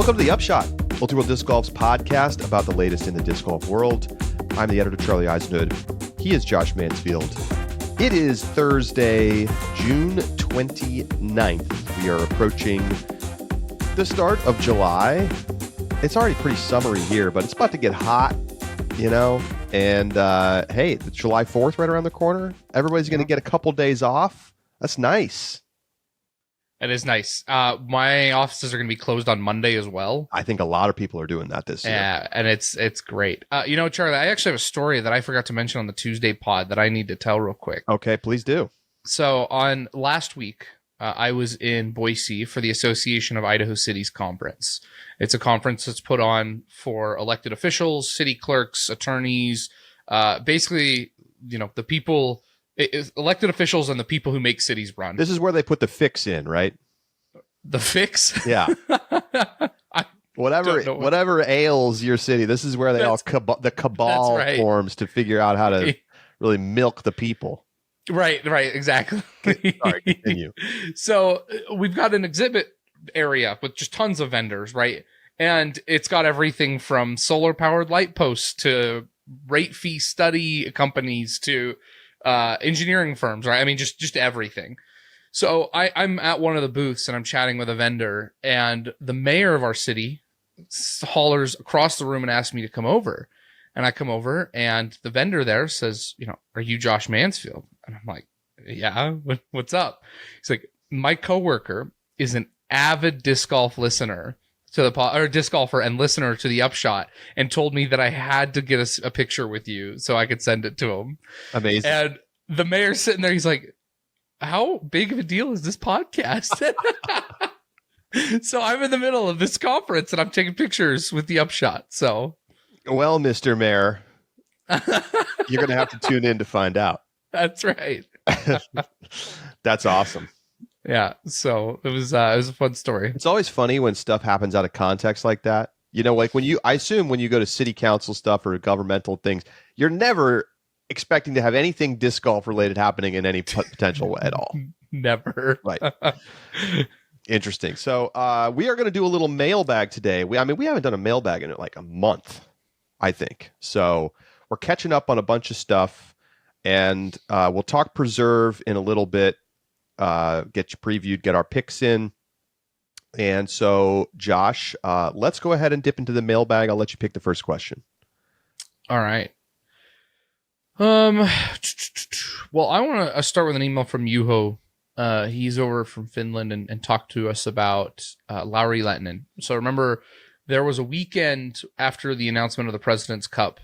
Welcome to the Upshot, Multi-World Disc Golf's podcast about the latest in the disc golf world. I'm the editor, Charlie Eisenhood. He is Josh Mansfield. It is Thursday, June 29th. We are approaching the start of July. It's already pretty summery here, but it's about to get hot, you know? And hey, it's July 4th right around the corner. Everybody's going to get a couple days off. That's nice. It is nice. My offices are going to be closed on Monday as well. I think a lot of people are doing that this year. Yeah, and it's great. You know, Charlie, I actually have a story that I forgot to mention on the Tuesday pod that I need to tell real quick. Okay, please do. So on last week, I was in Boise for the Association of Idaho Cities conference. It's a conference that's put on for elected officials, city clerks, attorneys, basically, you know, the people... elected officials and the people who make cities run. This is where they put the fix in, right? The fix? Yeah. Whatever ails your city, this is where they the cabal forms to figure out how to really milk the people. Right, exactly. Sorry, continue. So we've got an exhibit area with just tons of vendors, right? And it's got everything from solar-powered light posts to rate fee study companies to engineering firms, right? I mean, just everything. So I'm at one of the booths and I'm chatting with a vendor, and the mayor of our city hollers across the room and asks me to come over. And I come over and the vendor there says, you know, "Are you Josh Mansfield?" And I'm like, "Yeah, what's up?" He's like, "My coworker is an avid disc golf listener to the disc golfer and listener to the Upshot, and told me that I had to get a picture with you so I could send it to him." Amazing. And the mayor's sitting there. He's like, "How big of a deal is this podcast?" So I'm in the middle of this conference and I'm taking pictures with the Upshot. So, well, Mr. Mayor, you're going to have to tune in to find out. That's right. That's awesome. Yeah, so it was a fun story. It's always funny when stuff happens out of context like that. You know, like I assume when you go to city council stuff or governmental things, you're never expecting to have anything disc golf related happening in any potential way at all. Never. Right. Interesting. So we are going to do a little mailbag today. We haven't done a mailbag in like a month, I think. So we're catching up on a bunch of stuff, and we'll talk Preserve in a little bit. Get you previewed, get our picks in. And so, Josh, let's go ahead and dip into the mailbag. I'll let you pick the first question. All right. Well, I want to start with an email from Juho. He's over from Finland and talked to us about Lauri Lehtinen. So remember, there was a weekend after the announcement of the President's Cup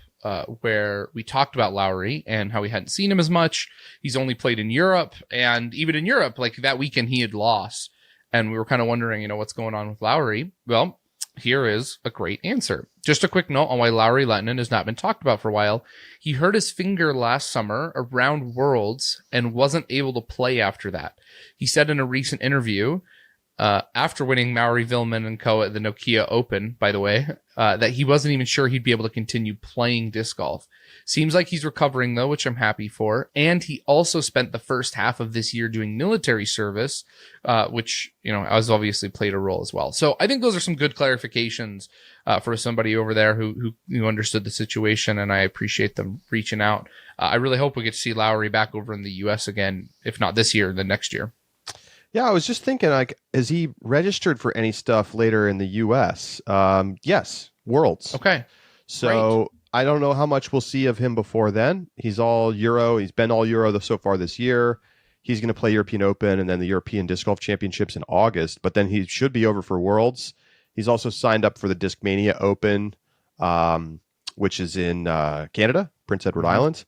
where we talked about Lauri and how we hadn't seen him as much. He's only played in Europe, and even in Europe, like that weekend he had lost, and we were kind of wondering, you know, what's going on with Lauri. Well, here is a great answer. Just a quick note on why Lauri Lehtinen has not been talked about for a while. He hurt his finger last summer around Worlds and wasn't able to play after that. He said in a recent interview, after winning Mauri Vilman and co at the Nokia Open, by the way, that he wasn't even sure he'd be able to continue playing disc golf. Seems like he's recovering, though, which I'm happy for. And he also spent the first half of this year doing military service, which, you know, has obviously played a role as well. So I think those are some good clarifications for somebody over there who understood the situation, and I appreciate them reaching out. I really hope we get to see Lauri back over in the U.S. again, if not this year, then next year. Yeah, I was just thinking, like, is he registered for any stuff later in the U.S.? Yes, Worlds. Okay. So great. I don't know how much we'll see of him before then. He's all Euro. He's been all Euro so far this year. He's going to play European Open and then the European Disc Golf Championships in August, but then he should be over for Worlds. He's also signed up for the Discmania Open, which is in Canada, Prince Edward Island.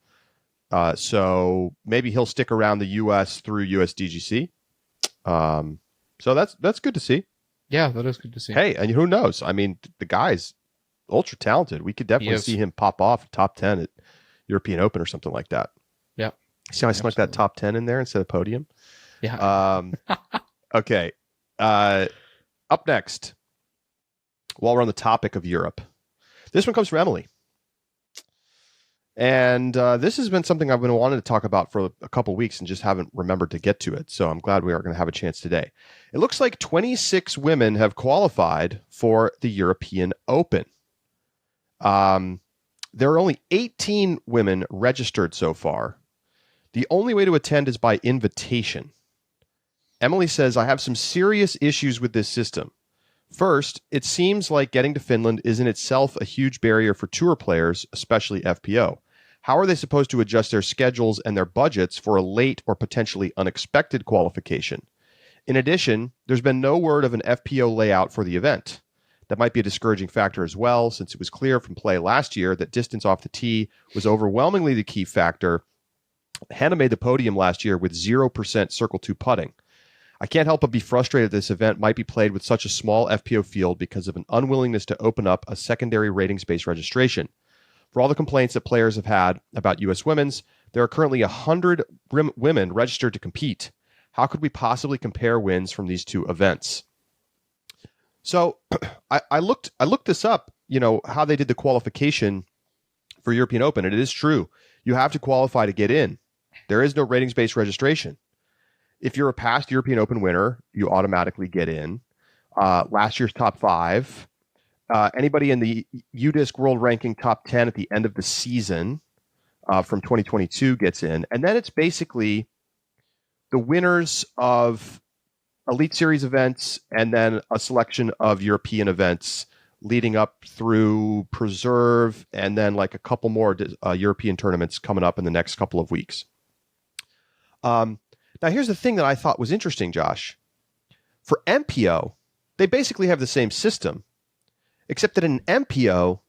So maybe he'll stick around the U.S. through USDGC. So that's good to see. Yeah, that is good to see. Hey, and who knows? I mean, the guy's ultra talented. We could definitely see him pop off top 10 at European Open or something like that. Yeah. See how I snuck that top 10 in there instead of podium? Yeah. Okay. Up next, while we're on the topic of Europe, this one comes from Emily. And this has been something I've been wanting to talk about for a couple weeks and just haven't remembered to get to it. So I'm glad we are going to have a chance today. It looks like 26 women have qualified for the European Open. There are only 18 women registered so far. The only way to attend is by invitation. Emily says, I have some serious issues with this system. First, it seems like getting to Finland is in itself a huge barrier for tour players, especially FPO. How are they supposed to adjust their schedules and their budgets for a late or potentially unexpected qualification? In addition, there's been no word of an FPO layout for the event. That might be a discouraging factor as well, since it was clear from play last year that distance off the tee was overwhelmingly the key factor. Hannah made the podium last year with 0% circle 2 putting. I can't help but be frustrated this event might be played with such a small FPO field because of an unwillingness to open up a secondary ratings-based registration. For all the complaints that players have had about U.S. women's, there are currently 100 women registered to compete. How could we possibly compare wins from these two events? So I looked this up, how they did the qualification for European Open, and it is true. You have to qualify to get in. There is no ratings-based registration. If you're a past European Open winner, you automatically get in. Last year's top 5. Anybody in the UDisc World Ranking top 10 at the end of the season from 2022 gets in. And then it's basically the winners of Elite Series events and then a selection of European events leading up through Preserve and then like a couple more European tournaments coming up in the next couple of weeks. Now, here's the thing that I thought was interesting, Josh. For MPO, they basically have the same system, except that in MPO,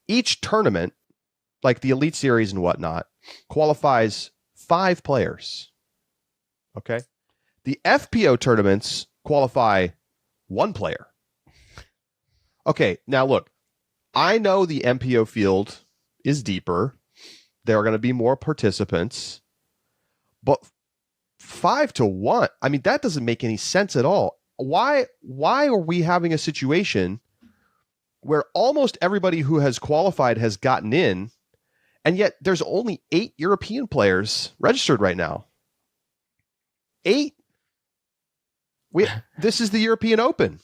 each tournament, like the Elite Series and whatnot, qualifies 5 players. Okay? The FPO tournaments qualify 1 player. Okay, now look, I know the MPO field is deeper. There are going to be more participants, but 5-1. I mean, that doesn't make any sense at all. Why are we having a situation where almost everybody who has qualified has gotten in, and yet there's only 8 European players registered right now? 8? This is the European Open.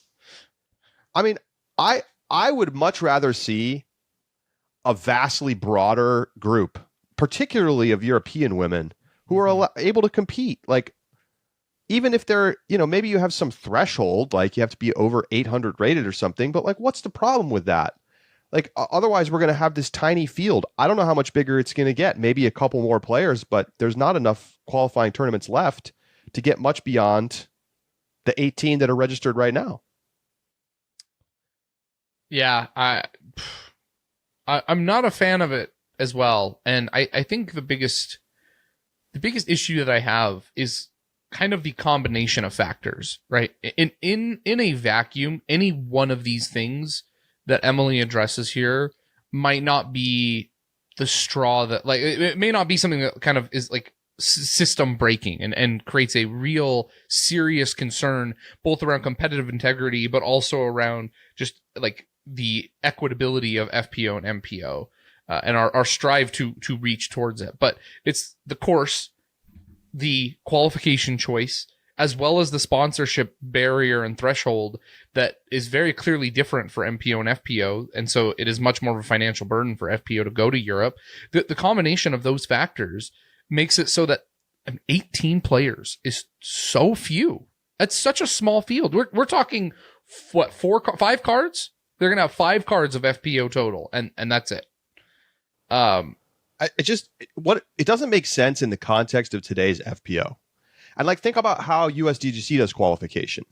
I mean, I would much rather see a vastly broader group, particularly of European women, who are able to compete. Like, even if they're, maybe you have some threshold, like you have to be over 800 rated or something, but like, what's the problem with that? Like, otherwise we're going to have this tiny field. I don't know how much bigger it's going to get. Maybe a couple more players, but there's not enough qualifying tournaments left to get much beyond the 18 that are registered right now. Yeah, I'm not a fan of it as well. And I think the biggest issue that I have is kind of the combination of factors, right? In a vacuum, any one of these things that Emily addresses here might not be the straw that, like, it may not be something that kind of is like system breaking and creates a real serious concern, both around competitive integrity, but also around just like the equitability of FPO and MPO. And our strive to reach towards it. But it's the course, the qualification choice, as well as the sponsorship barrier and threshold that is very clearly different for MPO and FPO. And so it is much more of a financial burden for FPO to go to Europe. The combination of those factors makes it so that 18 players is so few. That's such a small field. We're talking, what, 5 cards? They're going to have 5 cards of FPO total, and that's it. It doesn't make sense in the context of today's FPO. And like, think about how USDGC does qualification.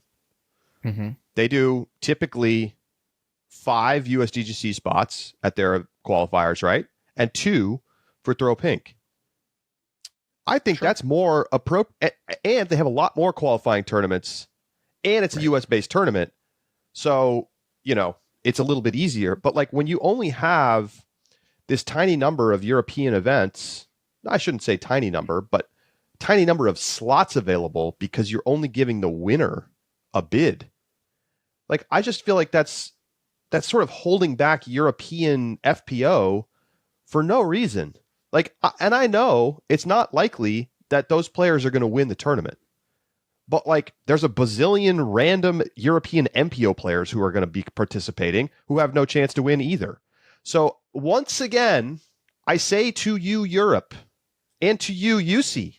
Mm-hmm. They do typically 5 USDGC spots at their qualifiers, right? And 2 for Throw Pink. I think that's more appropriate, and they have a lot more qualifying tournaments, and it's a US-based tournament. So, it's a little bit easier. But like, when you only have this tiny number of European events, I shouldn't say tiny number, but tiny number of slots available because you're only giving the winner a bid. Like, I just feel like that's sort of holding back European FPO for no reason. Like, and I know it's not likely that those players are going to win the tournament. But like, there's a bazillion random European MPO players who are going to be participating who have no chance to win either. So once again, I say to you, Europe, and to you, UC,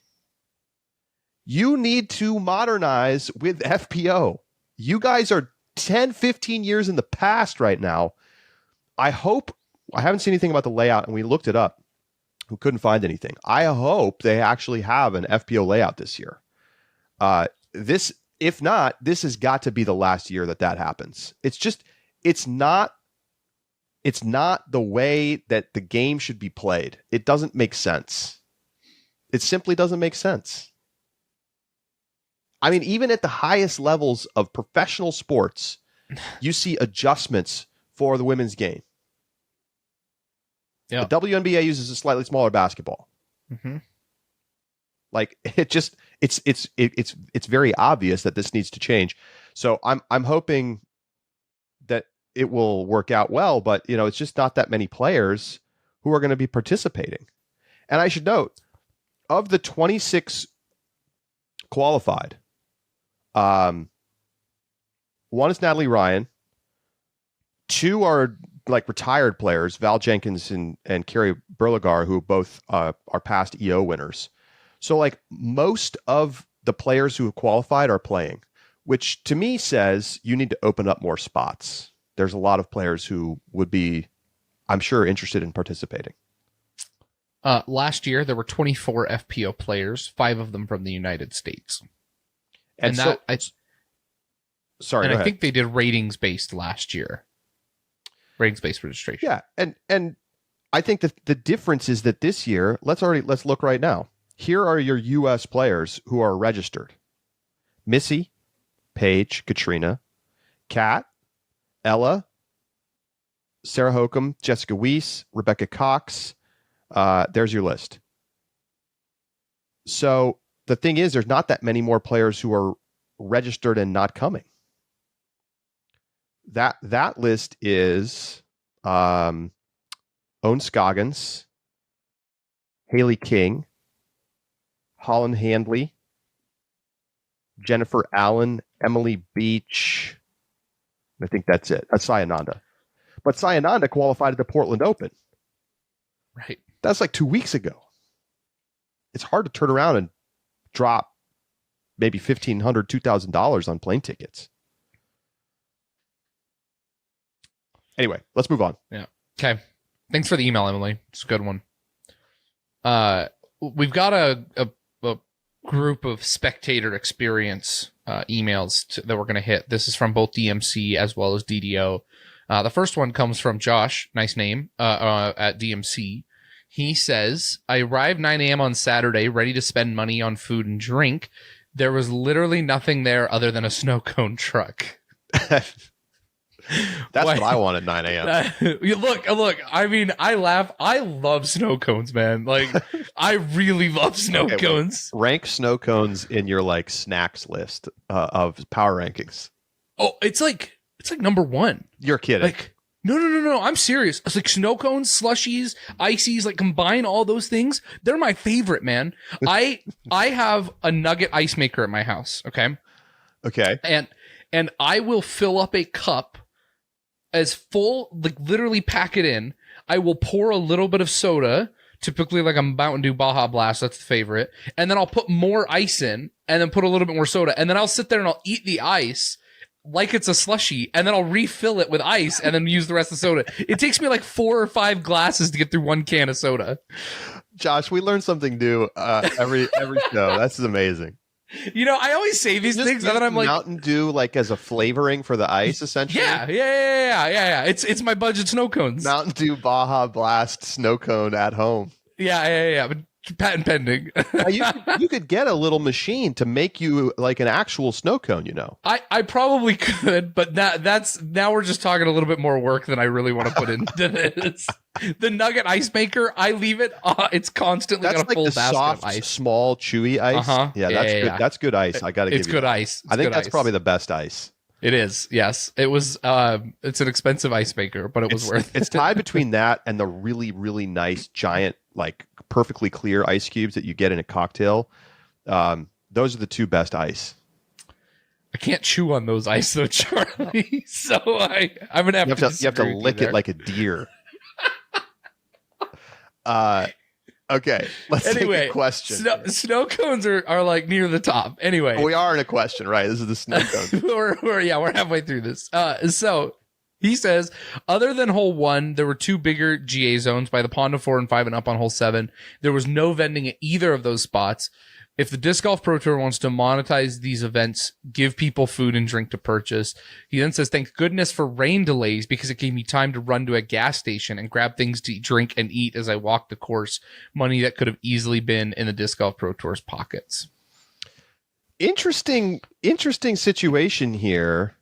you need to modernize with FPO. You guys are 10, 15 years in the past right now. I haven't seen anything about the layout, and we looked it up. We couldn't find anything. I hope they actually have an FPO layout this year. If not, this has got to be the last year that happens. It's not the way that the game should be played. It doesn't make sense. It simply doesn't make sense. I mean, even at the highest levels of professional sports, you see adjustments for the women's game. Yeah. The WNBA uses a slightly smaller basketball. Mm-hmm. Like it's very obvious that this needs to change. So I'm hoping that it will work out well, but it's just not that many players who are going to be participating. And I should note, of the 26 qualified, one is Natalie Ryan, two are like retired players, Val Jenkins and Carrie Berligar, who both are past EO winners. So like most of the players who have qualified are playing, which to me says you need to open up more spots. There's a lot of players who would be, I'm sure, interested in participating. Last year, there were 24 FPO players, 5 of them from the United States. And so, I think they did ratings-based last year. Ratings-based registration. Yeah, and I think that the difference is that this year, let's look right now. Here are your U.S. players who are registered. Missy, Paige, Katrina, Kat, Ella, Sarah Hokum, Jessica Weiss, Rebecca Cox. There's your list. So the thing is, there's not that many more players who are registered and not coming. That list is Owen Scoggins, Haley King, Holland Handley, Jennifer Allen, Emily Beach. I think that's it. That's Sayananda. But Sayananda qualified at the Portland Open. Right. That's like 2 weeks ago. It's hard to turn around and drop maybe $1,500, $2,000 on plane tickets. Anyway, let's move on. Yeah. Okay. Thanks for the email, Emily. It's a good one. We've got a group of spectator experience emails that we're going to hit. This is from both DMC as well as DDO. The first one comes from Josh, nice name, at DMC. He says, I arrived 9 a.m. on Saturday, ready to spend money on food and drink. There was literally nothing there other than a snow cone truck. That's what I want at 9 a.m. Look, I mean, I laugh. I love snow cones, man. Like, I really love snow cones. Well, rank snow cones in your like snacks list of power rankings. Oh, it's like number 1. You're kidding. Like, no. I'm serious. It's like snow cones, slushies, ices, like combine all those things. They're my favorite, man. I have a nugget ice maker at my house. Okay. And I will fill up a cup as full, like literally pack it in. I will pour a little bit of soda, typically like a Mountain Dew Baja Blast. That's the favorite. And then I'll put more ice in and then put a little bit more soda. And then I'll sit there and I'll eat the ice like it's a slushie, and then I'll refill it with ice and then use the rest of the soda. It takes me like 4 or 5 glasses to get through 1 can of soda. Josh, we learn something new every show. That's amazing. I always say these things, and then I'm like, Mountain Dew, like as a flavoring for the ice, essentially. Yeah. It's my budget snow cones. Mountain Dew Baja Blast snow cone at home. Yeah. But patent pending. you could get a little machine to make you like an actual snow cone. I probably could, but now we're just talking a little bit more work than I really want to put into this. The nugget ice maker, I leave it. It's constantly got a like full the basket soft, of ice. Small, chewy ice. Uh-huh. Yeah, that's good. That's good ice. I got to give you good ice. I think that's probably the best ice. It is. Yes. It was it's an expensive ice maker, but it was worth it. It's tied between that and the really, really nice giant, like perfectly clear ice cubes that you get in a cocktail. Those are the two best ice. I can't chew on those ice though, Charlie. So I'm gonna have you have to lick it like a deer. Okay, let's take a question. Snow cones are like near the top. Anyway, we are in a question, right? This is the snow cone. we're halfway through this. So he says, other than hole 1, there were 2 bigger GA zones by the pond of 4 and 5 and up on hole 7. There was no vending at either of those spots. If the Disc Golf Pro Tour wants to monetize these events, give people food and drink to purchase. He then says, thank goodness for rain delays because it gave me time to run to a gas station and grab things to drink and eat as I walked the course. Money that could have easily been in the Disc Golf Pro Tour's pockets. Interesting situation here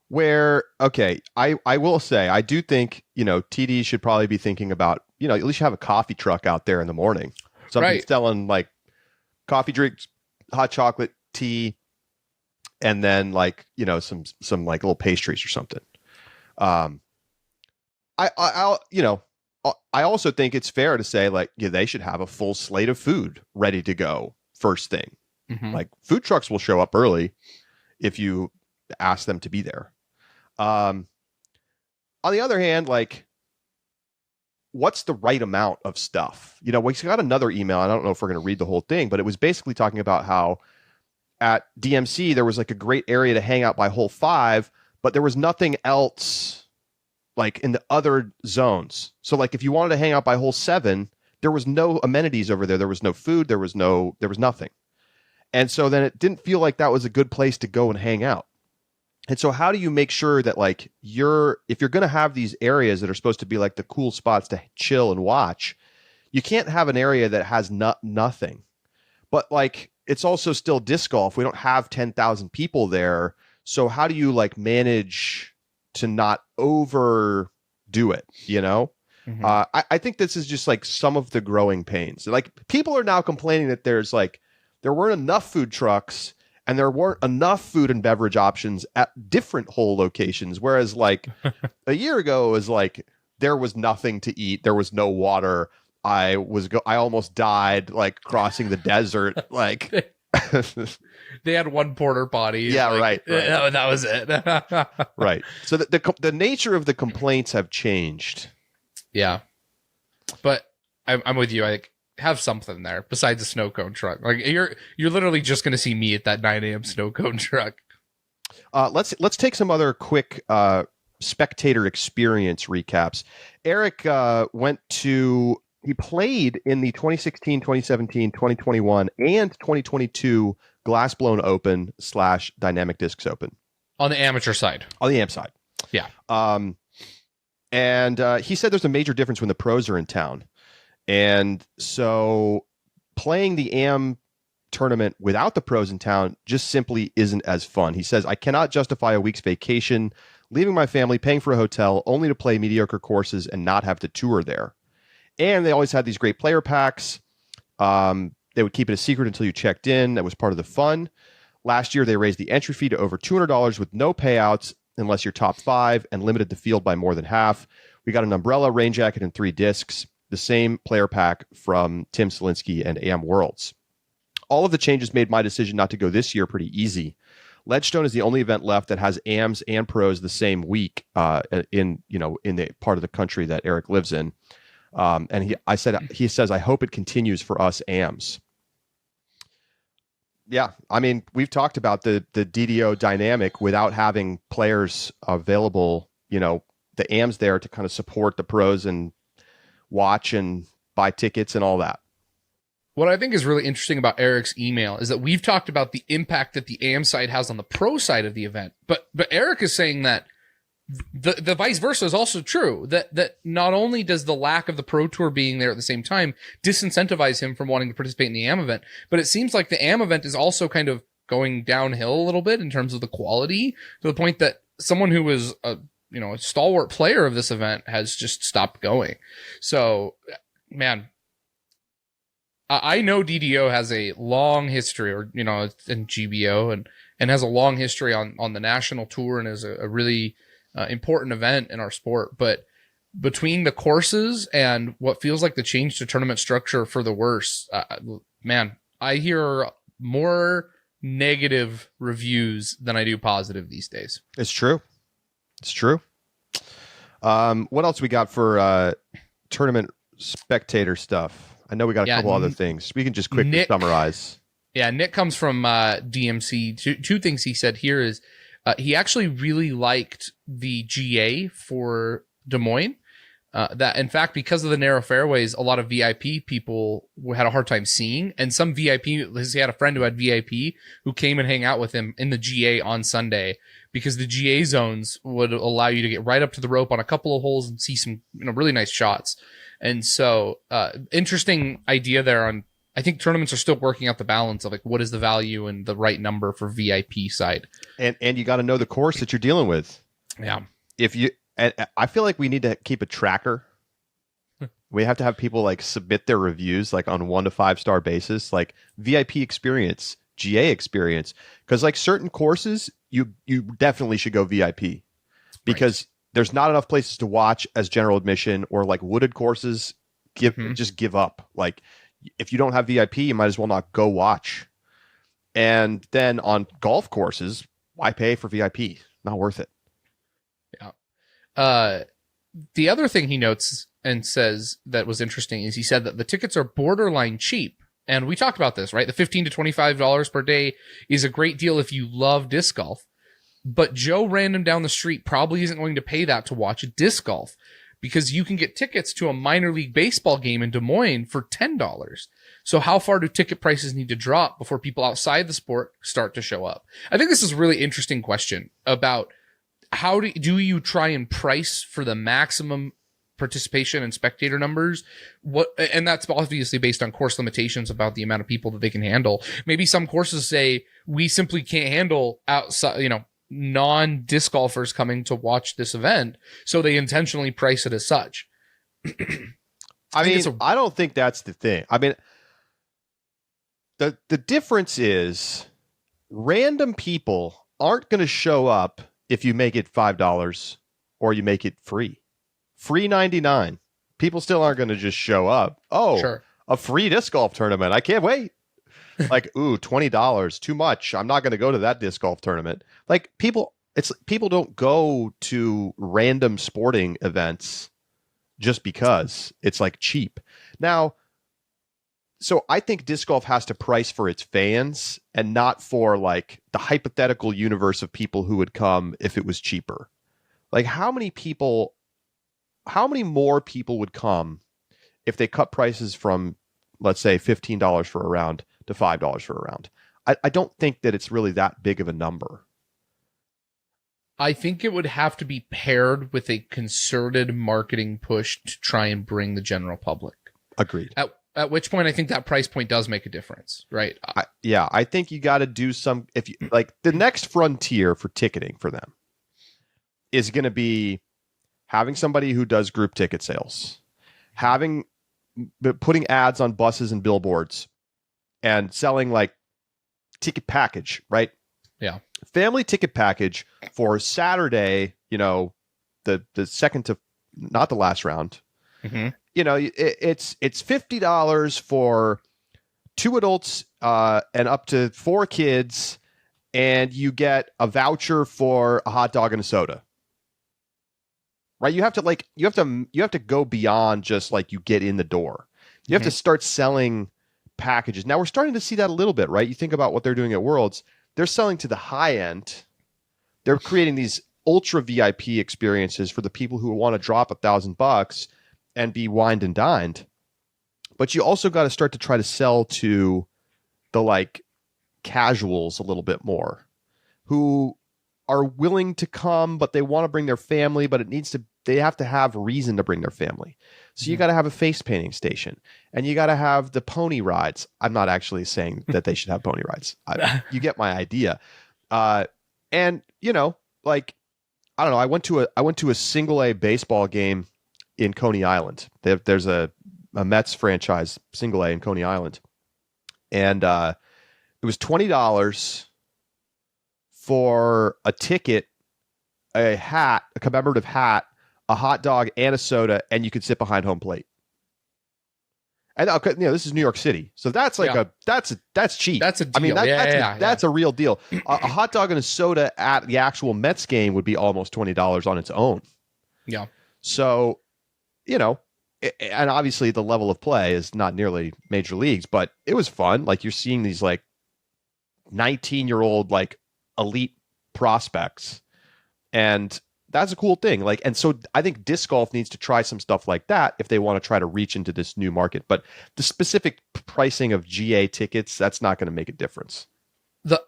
where, okay, I will say, I do think, TD should probably be thinking about, at least have a coffee truck out there in the morning. Something selling like coffee, drinks, hot chocolate, tea, and then some like little pastries or something. I also think it's fair to say they should have a full slate of food ready to go first thing. Mm-hmm. Like food trucks will show up early if you ask them to be there. On the other hand, what's the right amount of stuff? We got another email. I don't know if we're going to read the whole thing, but it was basically talking about how at DMC, there was a great area to hang out by hole 5, but there was nothing else in the other zones. So if you wanted to hang out by hole 7, there was no amenities over there. There was no food. There was nothing. And so then it didn't feel like that was a good place to go and hang out. And so how do you make sure that if you're going to have these areas that are supposed to be the cool spots to chill and watch, you can't have an area that has nothing. But it's also still disc golf. We don't have 10,000 people there. So how do you manage to not overdo it, Mm-hmm. I think this is just some of the growing pains. People are now complaining that there weren't enough food trucks and there weren't enough food and beverage options at different hole locations. Whereas a year ago, it was there was nothing to eat. There was no water. I almost died crossing the desert. They had one porter potty. Yeah, right. That was it. Right. So the nature of the complaints have changed. Yeah. But I'm with you. Have something there besides a snow cone truck. You're literally just going to see me at that 9 a.m. snow cone truck. Let's take some other quick spectator experience recaps. Eric he played in the 2016, 2017, 2021, and 2022 Glassblown Open / Dynamic Discs Open. On the amateur side. On the AM side. Yeah. And he said there's a major difference when the pros are in town. And so playing the AM tournament without the pros in town just simply isn't as fun. He says, I cannot justify a week's vacation, leaving my family, paying for a hotel, only to play mediocre courses and not have to tour there. And they always had these great player packs. They would keep it a secret until you checked in. That was part of the fun. Last year, they raised the entry fee to over $200 with no payouts unless you're top 5 and limited the field by more than half. We got an umbrella, rain jacket, and 3 discs. The same player pack from Tim Selinsky and AM Worlds. All of the changes made my decision not to go this year pretty easy. Ledgestone is the only event left that has AMs and pros the same week in the part of the country that Eric lives in. And he says, I hope it continues for us AMs. Yeah, I mean, we've talked about the DDO dynamic without having players available, the AMs there to kind of support the pros and watch and buy tickets and all that. What I think is really interesting about Eric's email is that we've talked about the impact that the AM side has on the pro side of the event, but Eric is saying that the vice versa is also true, that not only does the lack of the pro tour being there at the same time disincentivize him from wanting to participate in the AM event, but it seems like the AM event is also kind of going downhill a little bit in terms of the quality, to the point that someone who was a stalwart player of this event has just stopped going. So, man, I know DDO has a long history, and GBO, and has a long history on the national tour and is a really important event in our sport. But between the courses and what feels like the change to tournament structure for the worse, man, I hear more negative reviews than I do positive these days. It's true. It's true. What else we got for tournament spectator stuff? I know we got a couple other things. We can just quickly summarize. Yeah, Nick comes from DMC. Two things he said here is he actually really liked the GA for Des Moines. That in fact, because of the narrow fairways, a lot of VIP people had a hard time seeing, and some VIP, he had a friend who had VIP who came and hang out with him in the GA on Sunday, because the GA zones would allow you to get right up to the rope on a couple of holes and see some, really nice shots. And so, interesting idea there on, I think tournaments are still working out the balance of like, what is the value and the right number for VIP side. And you got to know the course that you're dealing with. Yeah. And I feel like we need to keep a tracker. We have to have people like submit their reviews like on 1 to 5 star basis, like VIP experience, GA experience. Because like certain courses, you definitely should go VIP because there's not enough places to watch as general admission, or like wooded courses just give up. Like if you don't have VIP, you might as well not go watch. And then on golf courses, why pay for VIP? Not worth it. Yeah. The other thing he notes and says that was interesting is he said that the tickets are borderline cheap. And we talked about this, right? The $15 to $25 per day is a great deal if you love disc golf. But Joe random down the street probably isn't going to pay that to watch disc golf, because you can get tickets to a minor league baseball game in Des Moines for $10. So how far do ticket prices need to drop before people outside the sport start to show up? I think this is a really interesting question about how do you try and price for the maximum participation and spectator numbers? And that's obviously based on course limitations about the amount of people that they can handle. Maybe some courses say we simply can't handle outside, non-disc golfers coming to watch this event, so they intentionally price it as such. I don't think that's the thing. I mean, the difference is random people aren't going to show up if you make it $5 or you make it free. Free 99. People still aren't going to just show up. Oh, sure. A free disc golf tournament. I can't wait. Like, ooh, $20, too much. I'm not going to go to that disc golf tournament. Like people don't go to random sporting events just because it's like cheap. Now, so I think disc golf has to price for its fans and not for like the hypothetical universe of people who would come if it was cheaper. Like how many more people would come if they cut prices from, let's say, $15 for a round to $5 for a round? I don't think that it's really that big of a number. I think it would have to be paired with a concerted marketing push to try and bring the general public. Agreed. At which point I think that price point does make a difference, right? I think you got to do some, if you like, the next frontier for ticketing for them is going to be having somebody who does group ticket sales, putting ads on buses and billboards, and selling like ticket package, right? Yeah. Family ticket package for Saturday, the second to not the last round. Mm-hmm. It's $50 for 2 adults and up to 4 kids, and you get a voucher for a hot dog and a soda. Right? You have to go beyond just like you get in the door. You have to start selling packages. Now we're starting to see that a little bit, right? You think about what they're doing at Worlds. They're selling to the high end. They're creating these ultra VIP experiences for the people who want to drop $1,000 and be wined and dined. But you also got to start to try to sell to the like casuals a little bit more, who are willing to come, but they want to bring their family, but they have to have reason to bring their family. So you got to have a face painting station, and you got to have the pony rides. I'm not actually saying that they should have pony rides. You get my idea. And like, I don't know. I went to a single A baseball game in Coney Island. There's a Mets franchise single A in Coney Island. And it was $20 for a ticket, a hat, a commemorative hat, a hot dog, and a soda, and you could sit behind home plate. And this is New York City, so that's like that's cheap. That's a deal. I mean, that's a real deal. A hot dog and a soda at the actual Mets game would be almost $20 on its own. Yeah. So, and obviously the level of play is not nearly major leagues, but it was fun. Like you're seeing these like 19-year-old like elite prospects, and that's a cool thing. Like, and so I think disc golf needs to try some stuff like that if they want to try to reach into this new market. But the specific pricing of GA tickets, that's not going to make a difference.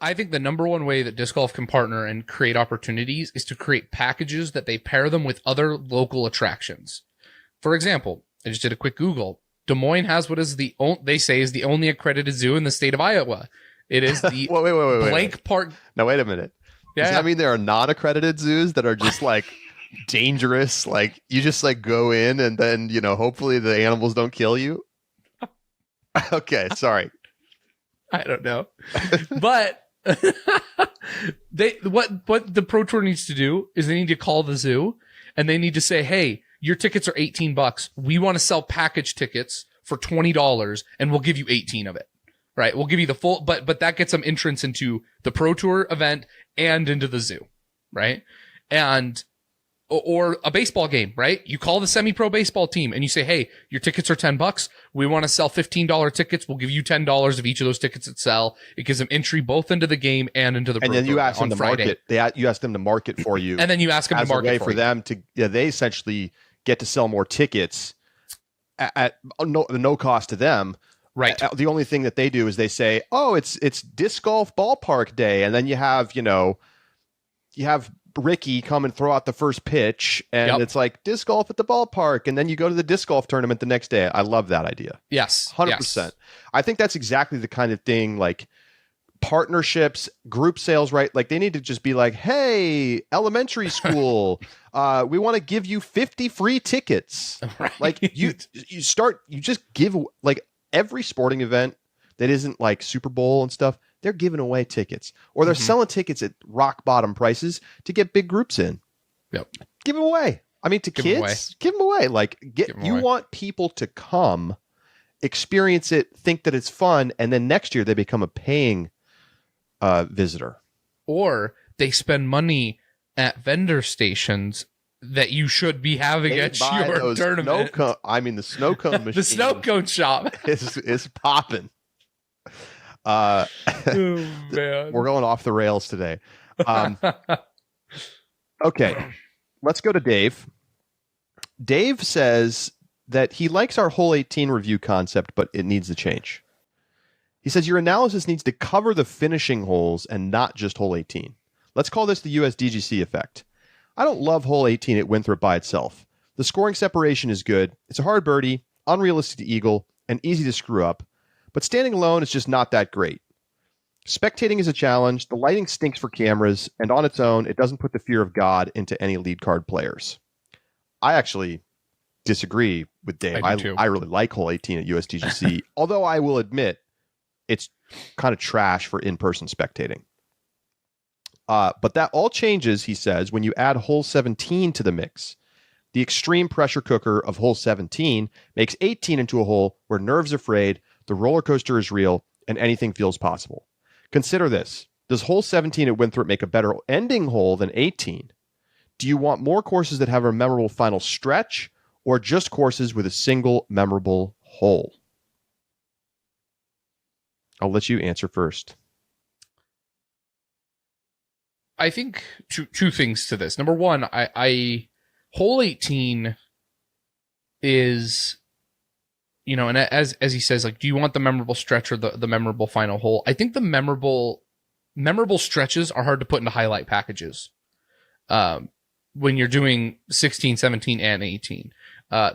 I think the number one way that disc golf can partner and create opportunities is to create packages that they pair them with other local attractions. For example, I just did a quick Google. Des Moines has what is they say is the only accredited zoo in the state of Iowa. It is the wait. Park. Now, wait a minute. Does that mean there are non-accredited zoos that are just like dangerous? Like you just like go in and then, hopefully the animals don't kill you. Okay. Sorry. I don't know, but what the Pro Tour needs to do is they need to call the zoo and they need to say, hey, your tickets are $18. We want to sell package tickets for $20 and we'll give you 18 of it. Right. We'll give you the full, but that gets them entrance into the Pro Tour event and into the zoo. Right. And, or a baseball game, right? You call the semi-pro baseball team and you say, hey, your tickets are $10. We want to sell $15 tickets. We'll give you $10 of each of those tickets that sell. It gives them entry both into the game and into the Pro Tour. And then you ask them to market. You ask them to market for you. And then you ask them to market as a way for them to, they essentially get to sell more tickets at no cost to them. Right. The only thing that they do is they say, oh, it's disc golf ballpark day. And then you have Ricky come and throw out the first pitch and it's like disc golf at the ballpark. And then you go to the disc golf tournament the next day. I love that idea. Yes. 100%. Yes. I think that's exactly the kind of thing, like partnerships, group sales, right? Like they need to just be like, hey, elementary school, we want to give you 50 free tickets. Right. Like you just give like every sporting event that isn't like Super Bowl and stuff. They're giving away tickets or they're selling tickets at rock bottom prices to get big groups in. Yep. Give them away. I mean, give them away. Like you want people to come, experience it, think that it's fun. And then next year they become a paying visitor. Or they spend money at vendor stations that you should be having at your tournament. The snow cone machine. The snow cone shop is popping. Oh, man. We're going off the rails today. Okay, let's go to Dave. Dave says that he likes our hole 18 review concept, but it needs to change. He says your analysis needs to cover the finishing holes and not just hole 18. Let's call this the USDGC effect. I don't love hole 18 at Winthrop by itself. The scoring separation is good. It's a hard birdie, unrealistic to eagle, and easy to screw up. But standing alone is just not that great. Spectating is a challenge, the lighting stinks for cameras, and on its own, it doesn't put the fear of God into any lead card players. I actually disagree with Dave. I really like hole 18 at USDGC, although I will admit it's kind of trash for in-person spectating. But that all changes, he says, when you add hole 17 to the mix. The extreme pressure cooker of hole 17 makes 18 into a hole where nerves are frayed, the roller coaster is real, and anything feels possible. Consider this. Does hole 17 at Winthrop make a better ending hole than 18? Do you want more courses that have a memorable final stretch, or just courses with a single memorable hole? I'll let you answer first. I think two things to this. Number one, I hole 18 is, and as he says, like, do you want the memorable stretch or the memorable final hole? I think the memorable stretches are hard to put into highlight packages. When you're doing 16, 17, and 18,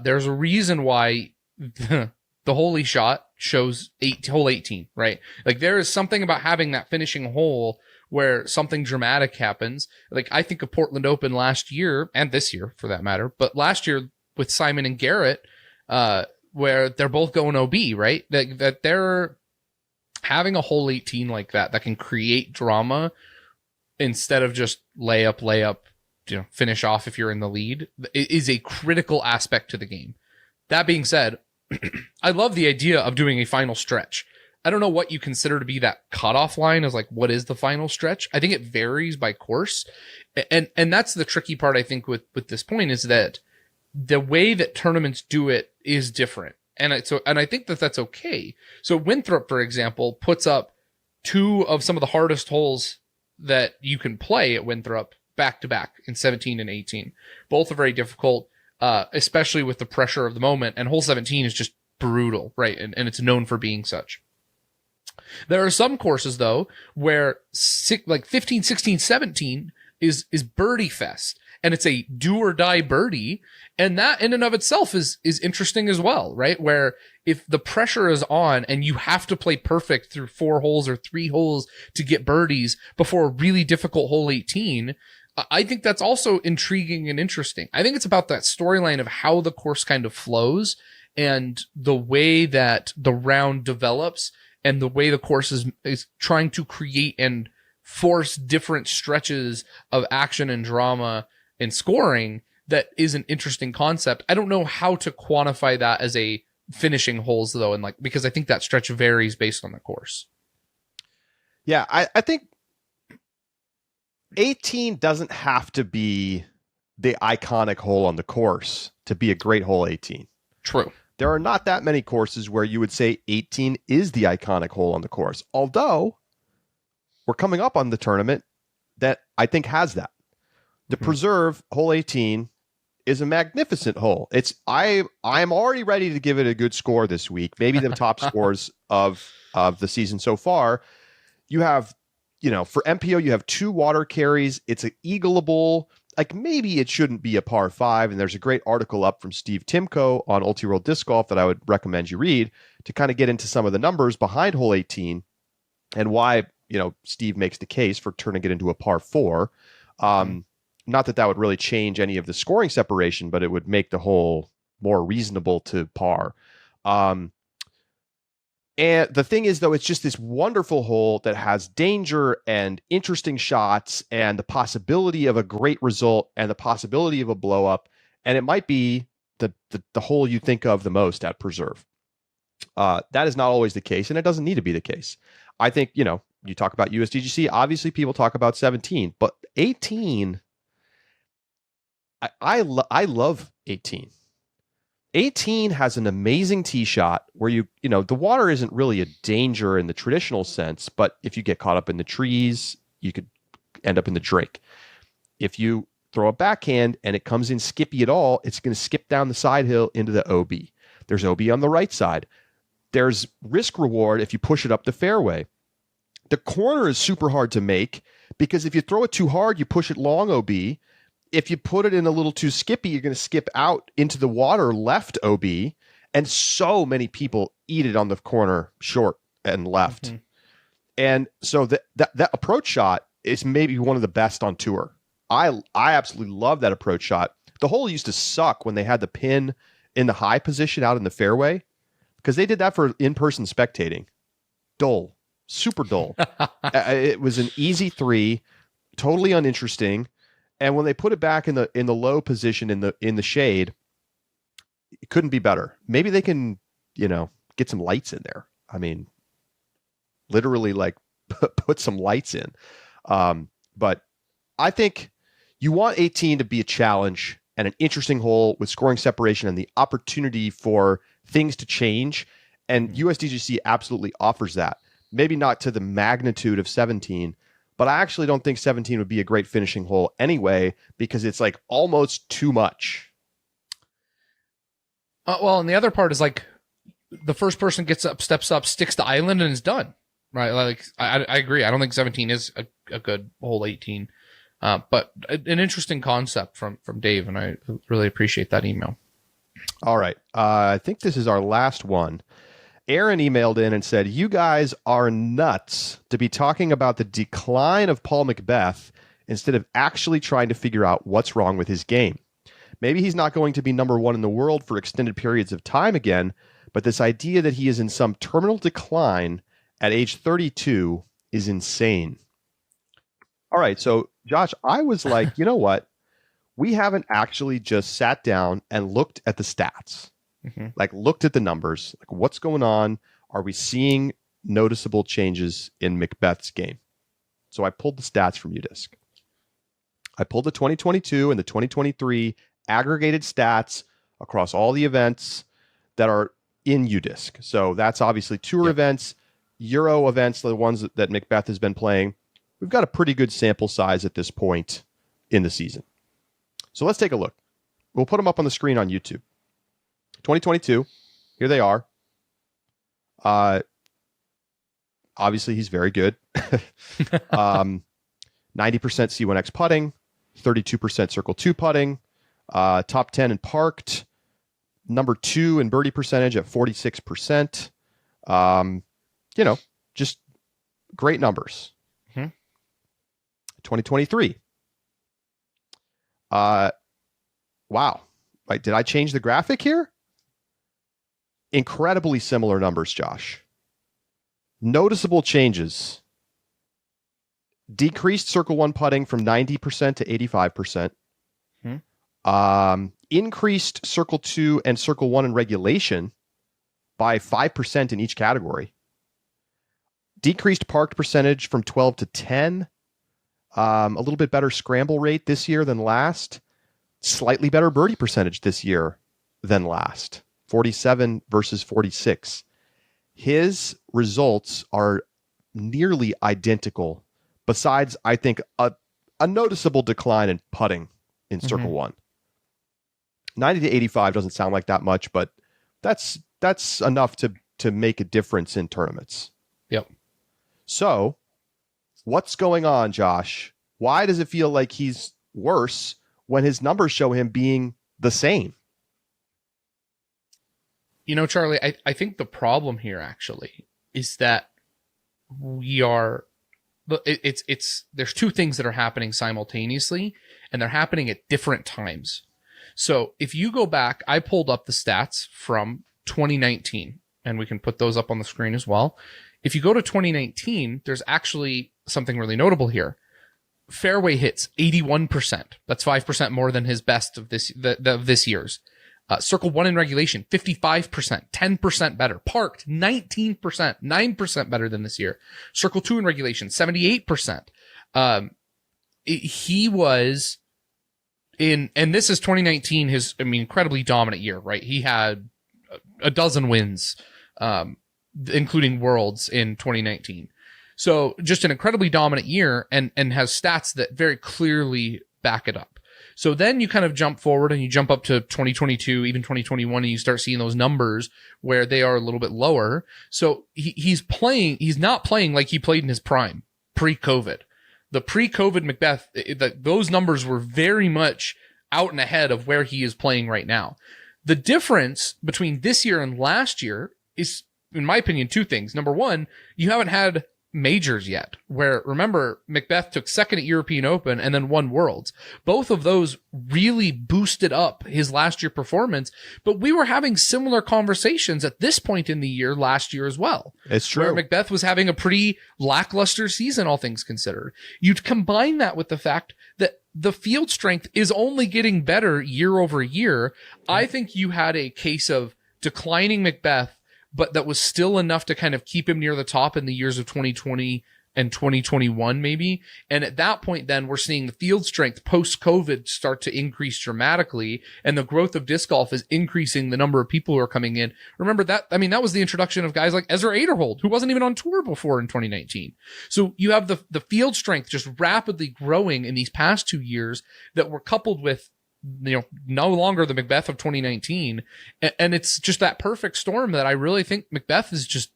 there's a reason why the holy shot shows hole 18, right? Like there is something about having that finishing hole where something dramatic happens. Like I think of Portland Open last year and this year for that matter, but last year with Simon and Garrett, where they're both going OB, right? That they're having a hole 18 like that can create drama instead of just layup, finish off if you're in the lead, is a critical aspect to the game. That being said, I love the idea of doing a final stretch. I don't know what you consider to be that cutoff line as like, what is the final stretch? I think it varies by course. And that's the tricky part, I think, with this point, is that the way that tournaments do it is different. And I think that that's okay. So Winthrop, for example, puts up 2 of some of the hardest holes that you can play at Winthrop back to back in 17 and 18. Both are very difficult, especially with the pressure of the moment. And hole 17 is just brutal, right? And it's known for being such. There are some courses, though, where 15, 16, 17 is birdie fest, and it's a do or die birdie. And that in and of itself is interesting as well, right? Where if the pressure is on and you have to play perfect through 4 holes or 3 holes to get birdies before a really difficult hole 18, I think that's also intriguing and interesting. I think it's about that storyline of how the course kind of flows and the way that the round develops and the way the course is trying to create and force different stretches of action and drama and scoring. That is an interesting concept. I don't know how to quantify that as a finishing holes, though, and because I think that stretch varies based on the course. Yeah, I think 18 doesn't have to be the iconic hole on the course to be a great hole 18. True. There are not that many courses where you would say 18 is the iconic hole on the course, although we're coming up on the tournament that I think has that. The Preserve, hole 18, is a magnificent hole. I'm already ready to give it a good score this week. Maybe the top scores of the season so far. You have, for MPO, you have 2 water carries. It's an eagleable. Like, maybe it shouldn't be a par 5. And there's a great article up from Steve Timko on Ulti-World Disc Golf that I would recommend you read to kind of get into some of the numbers behind hole 18 and why, Steve makes the case for turning it into a par 4. Not that would really change any of the scoring separation, but it would make the hole more reasonable to par. And the thing is, though, it's just this wonderful hole that has danger and interesting shots and the possibility of a great result and the possibility of a blow up. And it might be the hole you think of the most at Preserve. That is not always the case, and it doesn't need to be the case. I think, you talk about USDGC, obviously people talk about 17, but 18... I love 18. 18 has an amazing tee shot where the water isn't really a danger in the traditional sense, but if you get caught up in the trees, you could end up in the drink. If you throw a backhand and it comes in skippy at all, it's going to skip down the side hill into the OB. There's OB on the right side. There's risk reward if you push it up the fairway. The corner is super hard to make because if you throw it too hard, you push it long OB. If you put it in a little too skippy, you're going to skip out into the water left OB, and so many people eat it on the corner short and left. Mm-hmm. And so that approach shot is maybe one of the best on tour. I absolutely love that approach shot. The hole used to suck when they had the pin in the high position out in the fairway because they did that for in-person spectating. Dull, super dull. It was an easy 3, totally uninteresting. And when they put it back in the low position in the shade, it couldn't be better. Maybe they can, get some lights in there. I mean, literally put some lights in. But I think you want 18 to be a challenge and an interesting hole with scoring separation and the opportunity for things to change. And USDGC absolutely offers that. Maybe not to the magnitude of 17, but I actually don't think 17 would be a great finishing hole anyway, because it's almost too much. Well, and the other part is the first person gets up, steps up, sticks to island, and is done. Right? I agree. I don't think 17 is a good hole 18, but an interesting concept from Dave, and I really appreciate that email. All right. I think this is our last one. Aaron emailed in and said, "You guys are nuts to be talking about the decline of Paul Macbeth instead of actually trying to figure out what's wrong with his game. Maybe he's not going to be number 1 in the world for extended periods of time again, but this idea that he is in some terminal decline at age 32 is insane." All right. So, Josh, I was like, you know what? We haven't actually just sat down and looked at the stats, like looked at the numbers, like what's going on. Are we seeing noticeable changes in Macbeth's game? So I pulled the stats from UDisc. I pulled the 2022 and the 2023 aggregated stats across all the events that are in UDisc. So that's obviously tour events, Euro events, the ones that Macbeth has been playing. We've got a pretty good sample size at this point in the season. So let's take a look. We'll put them up on the screen on YouTube. 2022, here they are. Obviously, he's very good. 90% C1X putting, 32% Circle 2 putting, top 10 in parked, number 2 in birdie percentage at 46%. Just great numbers. 2023. Wow. Wait, did I change the graphic here? Incredibly similar numbers, Josh. Noticeable changes. Decreased Circle 1 putting from 90% to 85%. Increased Circle 2 and Circle 1 in regulation by 5% in each category. Decreased parked percentage from 12 to 10. A little bit better scramble rate this year than last. Slightly better birdie percentage this year than last. 47 versus 46. His results are nearly identical, besides, I think, a noticeable decline in putting in Circle 1. 90 to 85 doesn't sound like that much, but that's enough to make a difference in tournaments. Yep. So, what's going on, Josh? Why does it feel like he's worse when his numbers show him being the same? You know, Charlie, I think the problem here actually is that there's two things that are happening simultaneously, and they're happening at different times. So if you go back, I pulled up the stats from 2019, and we can put those up on the screen as well. If you go to 2019, there's actually something really notable here. Fairway hits 81%. That's 5% more than his best of this year's. Circle 1 in regulation, 55%, 10% better. Parked, 19%, 9% better than this year. Circle 2 in regulation, 78%. He was and this is 2019, his, incredibly dominant year, right? He had a dozen wins, including Worlds in 2019. So just an incredibly dominant year and has stats that very clearly back it up. So then you kind of jump forward and you jump up to 2022, even 2021, and you start seeing those numbers where they are a little bit lower. So he's not playing like he played in his prime, pre-COVID. The pre-COVID Macbeth, those numbers were very much out and ahead of where he is playing right now. The difference between this year and last year is, in my opinion, two things. Number one, you haven't had majors yet, where, remember, Macbeth took second at European Open and then won Worlds. Both of those really boosted up his last year performance, but we were having similar conversations at this point in the year last year as well. It's true. Where Macbeth was having a pretty lackluster season, all things considered. You'd combine that with the fact that the field strength is only getting better year over year. I think you had a case of declining Macbeth, but that was still enough to kind of keep him near the top in the years of 2020 and 2021 maybe. And at that point, then we're seeing the field strength post-COVID start to increase dramatically, and the growth of disc golf is increasing the number of people who are coming in. Remember that, that was the introduction of guys like Ezra Aderhold, who wasn't even on tour before in 2019. So you have the field strength just rapidly growing in these past 2 years that were coupled with, no longer the Macbeth of 2019. And it's just that perfect storm that I really think Macbeth is just,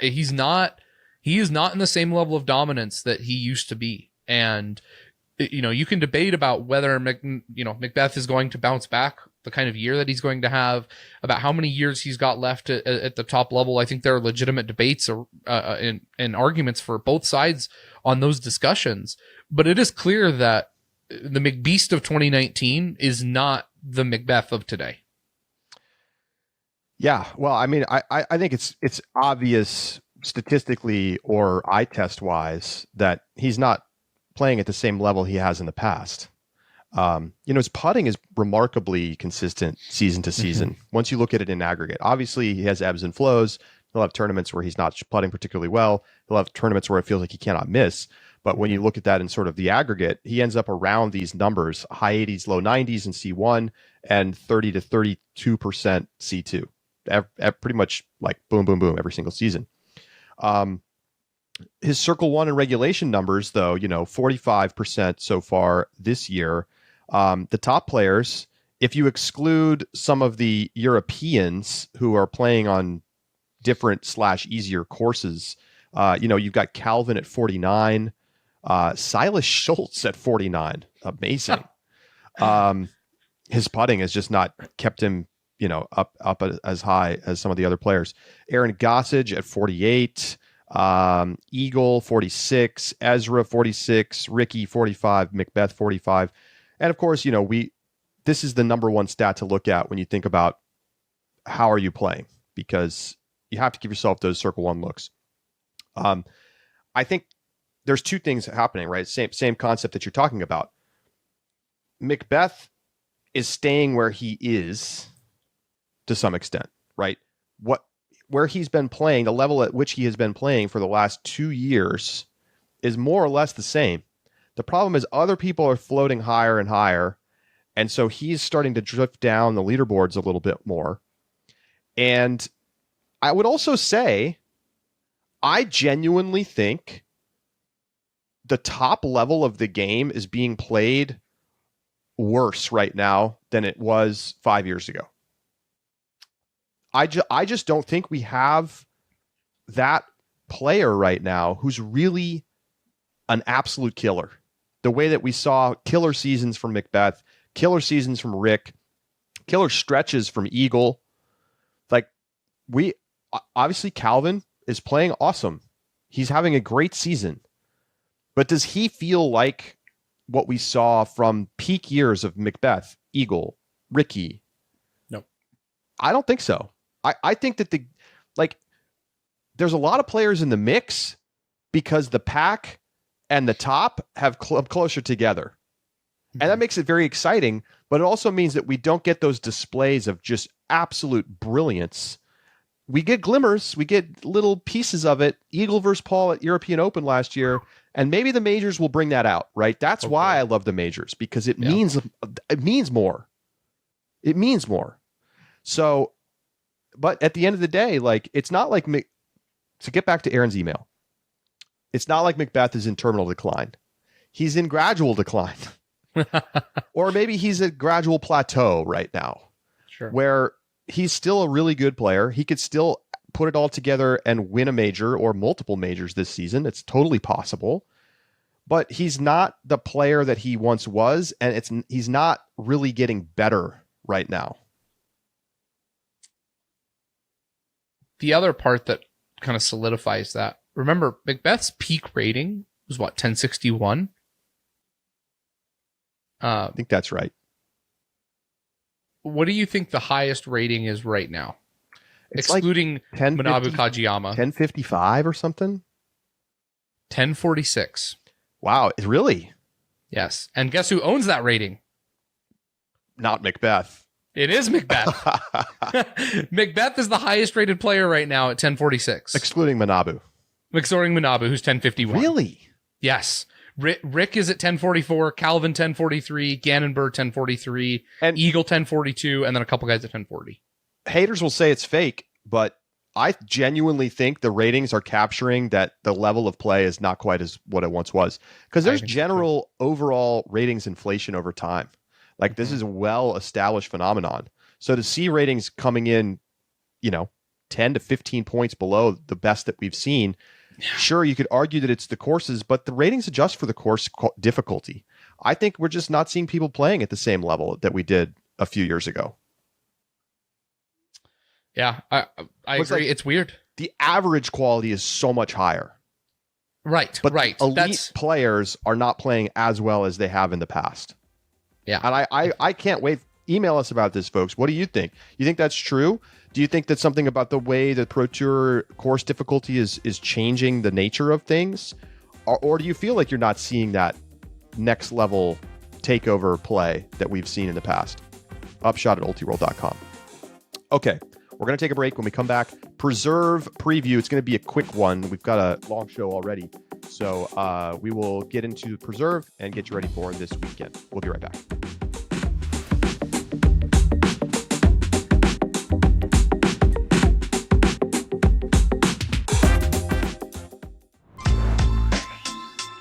he is not in the same level of dominance that he used to be. And, you can debate about whether, Macbeth is going to bounce back, the kind of year that he's going to have, about how many years he's got left at the top level. I think there are legitimate debates and arguments for both sides on those discussions. But it is clear that the McBeast of 2019 is not the Macbeth of today. Yeah, well, I think it's obvious statistically or eye test wise that he's not playing at the same level he has in the past. His putting is remarkably consistent season to season. Once you look at it in aggregate, obviously he has ebbs and flows. He'll have tournaments where he's not putting particularly well. He'll have tournaments where it feels like he cannot miss. But when you look at that in sort of the aggregate, he ends up around these numbers, high 80s, low 90s in C1 and 30 to 32% C2. Pretty much like boom, boom, boom every single season. His Circle 1 and regulation numbers, though, 45% so far this year. The top players, if you exclude some of the Europeans who are playing on different / easier courses, you've got Calvin at 49, Silas Schultz at 49. Amazing. His putting has just not kept him, up as high as some of the other players. Aaron Gossage at 48, Eagle 46, Ezra 46, Ricky 45, Macbeth 45. And of course, this is the number one stat to look at when you think about how are you playing, because you have to give yourself those Circle 1 looks. I think there's two things happening, right? Same concept that you're talking about. Macbeth is staying where he is to some extent, right? Where he's been playing, the level at which he has been playing for the last 2 years is more or less the same. The problem is other people are floating higher and higher, and so he's starting to drift down the leaderboards a little bit more. And I would also say, I genuinely think the top level of the game is being played worse right now than it was 5 years ago. I just don't think we have that player right now who's really an absolute killer. The way that we saw killer seasons from Macbeth, killer seasons from Rick, killer stretches from Eagle. Like, obviously Calvin is playing awesome. He's having a great season. But does he feel like what we saw from peak years of Macbeth, Eagle, Ricky? No. I don't think so. I think that there's a lot of players in the mix because the pack and the top have clubbed closer together. And that makes it very exciting, but it also means that we don't get those displays of just absolute brilliance. We get glimmers, we get little pieces of it. Eagle versus Paul at European Open last year, and maybe the majors will bring that out, right? That's why I love the majors, because it means more. It means more. So, but at the end of the day, it's not like to get back to Aaron's email. It's not like Macbeth is in terminal decline. He's in gradual decline. Or maybe he's at gradual plateau right now. Sure. Where he's still a really good player. He could still put it all together and win a major or multiple majors this season. It's totally possible. But he's not the player that he once was, and he's not really getting better right now. The other part that kind of solidifies that, remember, Macbeth's peak rating was 1061? I think that's right. What do you think the highest rating is right now? It's excluding like Manabu Kajiyama. 1055 or something? 1046. Wow, really? Yes. And guess who owns that rating? Not Macbeth. It is Macbeth. Macbeth is the highest rated player right now at 1046. Excluding Manabu. Excluding Manabu, who's 1051. Really? Yes. Rick is at 1044, Calvin 1043, Gannonburg 1043, and Eagle 1042, and then a couple guys at 1040. Haters will say it's fake, but I genuinely think the ratings are capturing that the level of play is not quite as what it once was. Because there's general overall ratings inflation over time. Like, this is a well-established phenomenon. So to see ratings coming in, 10 to 15 points below the best that we've seen, sure, you could argue that it's the courses, but the ratings adjust for the course difficulty. I think we're just not seeing people playing at the same level that we did a few years ago. Yeah, I agree. It's weird. The average quality is so much higher. Right, but right. Elite players are not playing as well as they have in the past. Yeah. And I can't wait. Email us about this, folks. What do you think? You think that's true? Do you think that something about the way the Pro Tour course difficulty is changing the nature of things? or do you feel like you're not seeing that next level takeover play that we've seen in the past? Upshot at ultiworld.com. Okay, we're going to take a break. When we come back, Preserve preview. It's going to be a quick one. We've got a long show already. So we will get into Preserve and get you ready for this weekend. We'll be right back.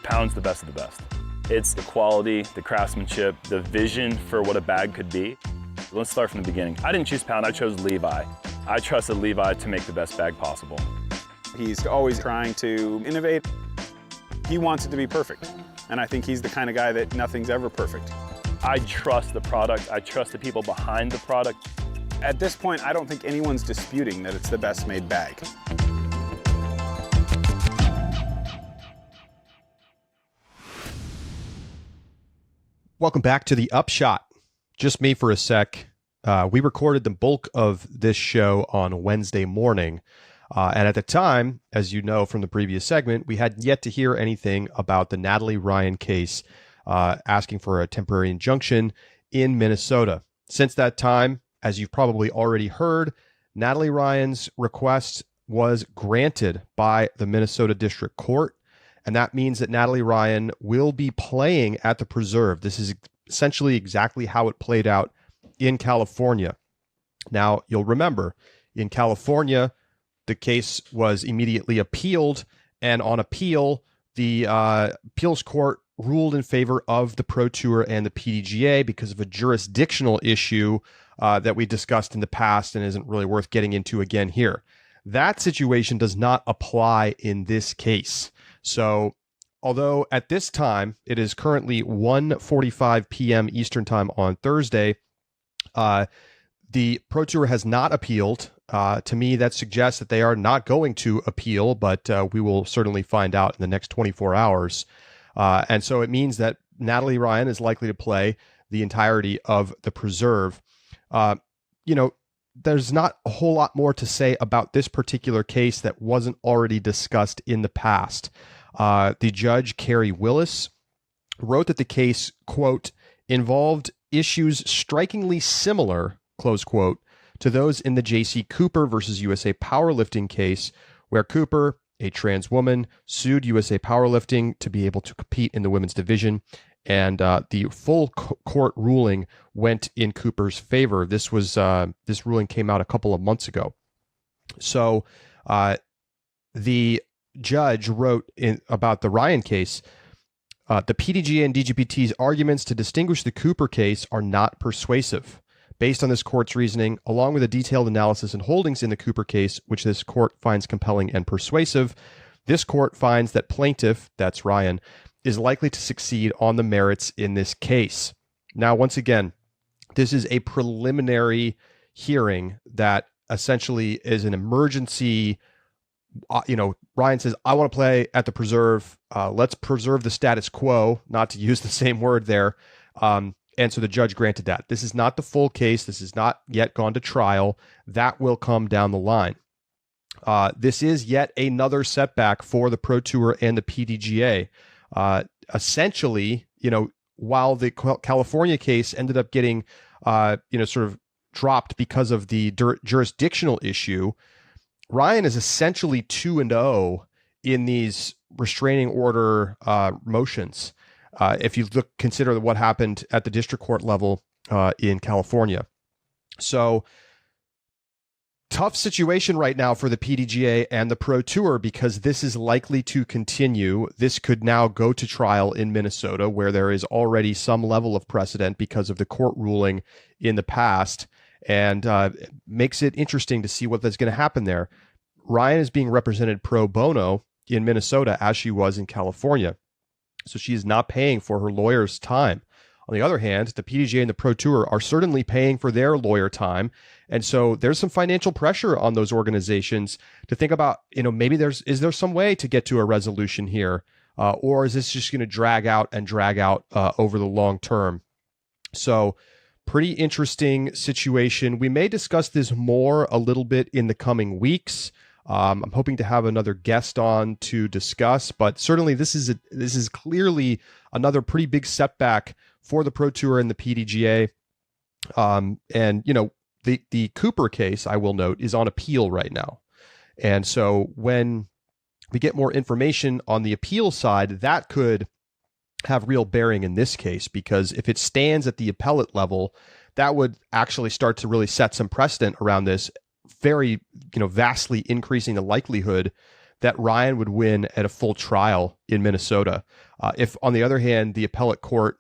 Pound's the best of the best. It's the quality, the craftsmanship, the vision for what a bag could be. Let's start from the beginning. I didn't choose Pound, I chose Levi. I trusted Levi to make the best bag possible. He's always trying to innovate. He wants it to be perfect. And I think he's the kind of guy that nothing's ever perfect. I trust the product. I trust the people behind the product. At this point, I don't think anyone's disputing that it's the best made bag. Welcome back to the Upshot. Just me for a sec. We recorded the bulk of this show on Wednesday morning. And at the time, as you know from the previous segment, we had yet to hear anything about the Natalie Ryan case asking for a temporary injunction in Minnesota. Since that time, as you've probably already heard, Natalie Ryan's request was granted by the Minnesota District Court. And that means that Natalie Ryan will be playing at the Preserve. This is essentially exactly how it played out in California. Now, you'll remember, in California, the case was immediately appealed, and on appeal, the appeals court ruled in favor of the Pro Tour and the PDGA because of a jurisdictional issue that we discussed in the past and isn't really worth getting into again here. That situation does not apply in this case. So, although at this time, it is currently 1:45 p.m. Eastern Time on Thursday, the Pro Tour has not appealed. To me, that suggests that they are not going to appeal, but we will certainly find out in the next 24 hours. And so it means that Natalie Ryan is likely to play the entirety of the Preserve. There's not a whole lot more to say about this particular case that wasn't already discussed in the past. The judge, Carrie Willis, wrote that the case, quote, involved issues strikingly similar, close quote, to those in the J.C. Cooper versus USA Powerlifting case, where Cooper, a trans woman, sued USA Powerlifting to be able to compete in the women's division, and the full court ruling went in Cooper's favor. This ruling came out a couple of months ago. So the judge wrote about the Ryan case, the PDGA and DGPT's arguments to distinguish the Cooper case are not persuasive. Based on this court's reasoning, along with a detailed analysis and holdings in the Cooper case, which this court finds compelling and persuasive, this court finds that plaintiff, that's Ryan, is likely to succeed on the merits in this case. Now, once again, this is a preliminary hearing that essentially is an emergency. Ryan says, I want to play at the Preserve. Let's preserve the status quo, not to use the same word there. And so the judge granted that. This is not the full case. This has not yet gone to trial. That will come down the line. This is yet another setback for the Pro Tour and the PDGA. Essentially, while the California case ended up getting, sort of dropped because of the jurisdictional issue, Ryan is essentially 2-0 in these restraining order motions. If you consider what happened at the district court level in California. So, tough situation right now for the PDGA and the Pro Tour because this is likely to continue. This could now go to trial in Minnesota, where there is already some level of precedent because of the court ruling in the past, and makes it interesting to see what that's going to happen there. Ryan is being represented pro bono in Minnesota as she was in California. So she is not paying for her lawyer's time. On the other hand, the PDGA and the Pro Tour are certainly paying for their lawyer time. And so there's some financial pressure on those organizations to think about, maybe is there some way to get to a resolution here? Or is this just going to drag out over the long term? So pretty interesting situation. We may discuss this more a little bit in the coming weeks. I'm hoping to have another guest on to discuss, but certainly this is clearly another pretty big setback for the Pro Tour and the PDGA. And the Cooper case, I will note, is on appeal right now. And so when we get more information on the appeal side, that could have real bearing in this case, because if it stands at the appellate level, that would actually start to really set some precedent around this, very, vastly increasing the likelihood that Ryan would win at a full trial in Minnesota. If, on the other hand, the appellate court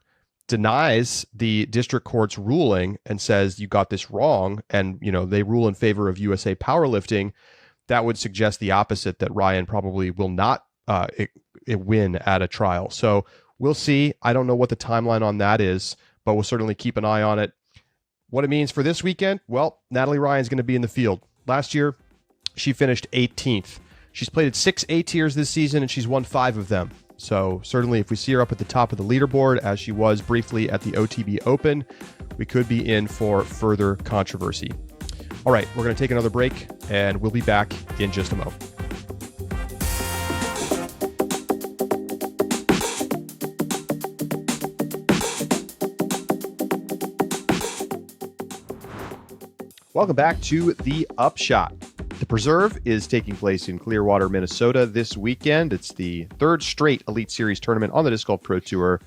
denies the district court's ruling and says you got this wrong, and they rule in favor of USA Powerlifting, that would suggest the opposite, that Ryan probably will not win at a trial. So we'll see. I don't know what the timeline on that is, but we'll certainly keep an eye on it. What it means for this weekend? Well, Natalie Ryan's going to be in the field. Last year, she finished 18th. She's played at 6 A-tiers this season, and she's won 5 of them. So certainly if we see her up at the top of the leaderboard, as she was briefly at the OTB Open, we could be in for further controversy. All right, we're going to take another break, and we'll be back in just a moment. Welcome back to the Upshot. The Preserve is taking place in Clearwater, Minnesota this weekend. It's the third straight Elite Series tournament on the Disc Golf Pro Tour.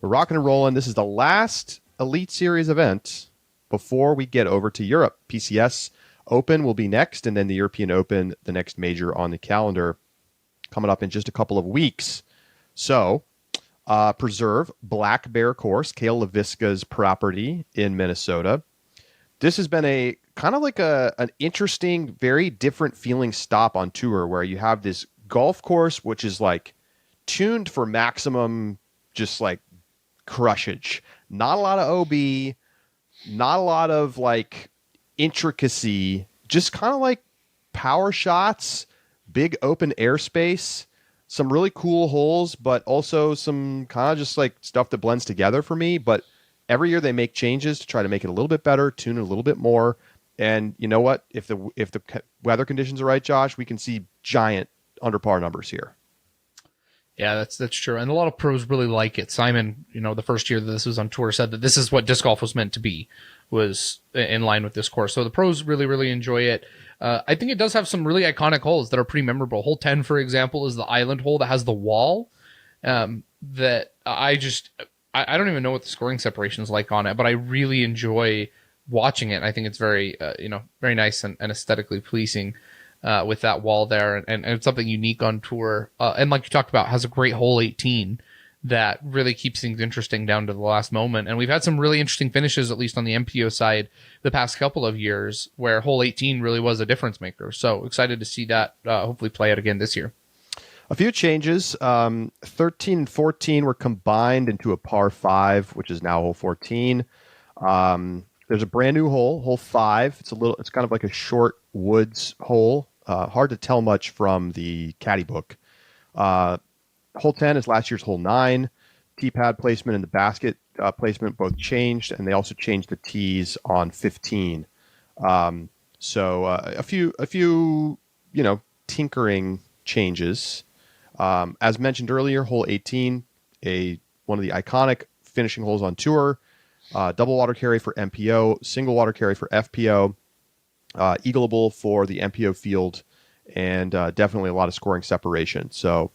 We're rocking and rolling. This is the last Elite Series event before we get over to Europe. PCS Open will be next, and then the European Open, the next major on the calendar, coming up in just a couple of weeks. So, Preserve, Black Bear Course, Cale LaVisca's property in Minnesota. This has been a kind of like an interesting, very different feeling stop on tour, where you have this golf course, which is like tuned for maximum, just like crushage. Not a lot of OB, not a lot of like intricacy, just kind of like power shots, big open airspace, some really cool holes, but also some kind of just like stuff that blends together for me. But every year they make changes to try to make it a little bit better, tune it a little bit more. And you know what? If the weather conditions are right, Josh, we can see giant under par numbers here. Yeah, that's true. And a lot of pros really like it. Simon, the first year that this was on tour, said that this is what disc golf was meant to be, was in line with this course. So the pros really, really enjoy it. I think it does have some really iconic holes that are pretty memorable. Hole 10, for example, is the island hole that has the wall that I don't even know what the scoring separation is like on it, but I really enjoy watching it. I think it's very, very nice and aesthetically pleasing with that wall there, and it's something unique on tour. And like you talked about, has a great hole 18 that really keeps things interesting down to the last moment. And we've had some really interesting finishes, at least on the MPO side, the past couple of years, where hole 18 really was a difference maker. So excited to see that hopefully play out again this year. A few changes. 13 and 14 were combined into a par 5, which is now hole 14. There's a brand new hole, hole 5. It's kind of like a short woods hole. Hard to tell much from the caddy book. Hole 10 is last year's hole 9. Tee pad placement and the basket placement both changed, and they also changed the tees on 15. So a few tinkering changes. As mentioned earlier, hole 18, one of the iconic finishing holes on tour. Double water carry for MPO, single water carry for FPO, eagleable for the MPO field, and definitely a lot of scoring separation. So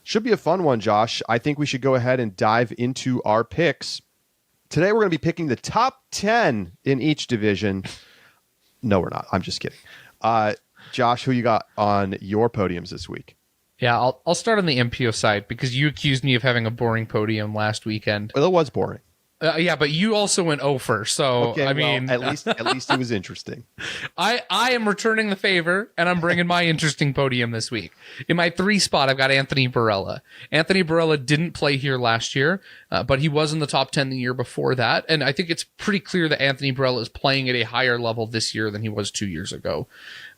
should be a fun one, Josh. I think we should go ahead and dive into our picks. Today we're going to be picking the top 10 in each division. No, we're not. I'm just kidding. Josh, who you got on your podiums this week? Yeah, I'll start on the MPO side, because you accused me of having a boring podium last weekend. Well, it was boring. Yeah, but you also went 0 first, so okay, I mean, well, at least it was interesting. I am returning the favor, and I'm bringing my interesting podium this week. In my 3 spot, I've got Anthony Barella. Anthony Barella didn't play here last year, but he was in the top 10 the year before that, and I think it's pretty clear that Anthony Barella is playing at a higher level this year than he was 2 years ago.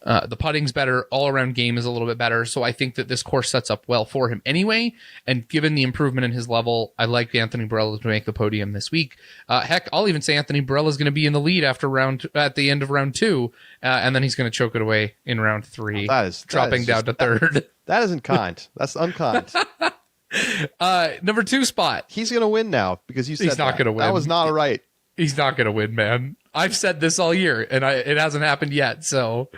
The putting's better. All-around game is a little bit better. So I think that this course sets up well for him anyway. And given the improvement in his level, I like Anthony Barela to make the podium this week. Heck, I'll even say Anthony Barela is going to be in the lead at the end of round 2, and then he's going to choke it away in round 3, dropping down to third. That isn't kind. That's unkind. Number 2 spot. He's going to win now because you said He's not going to win. That was not right. He's not going to win, man. I've said this all year, and it hasn't happened yet. So,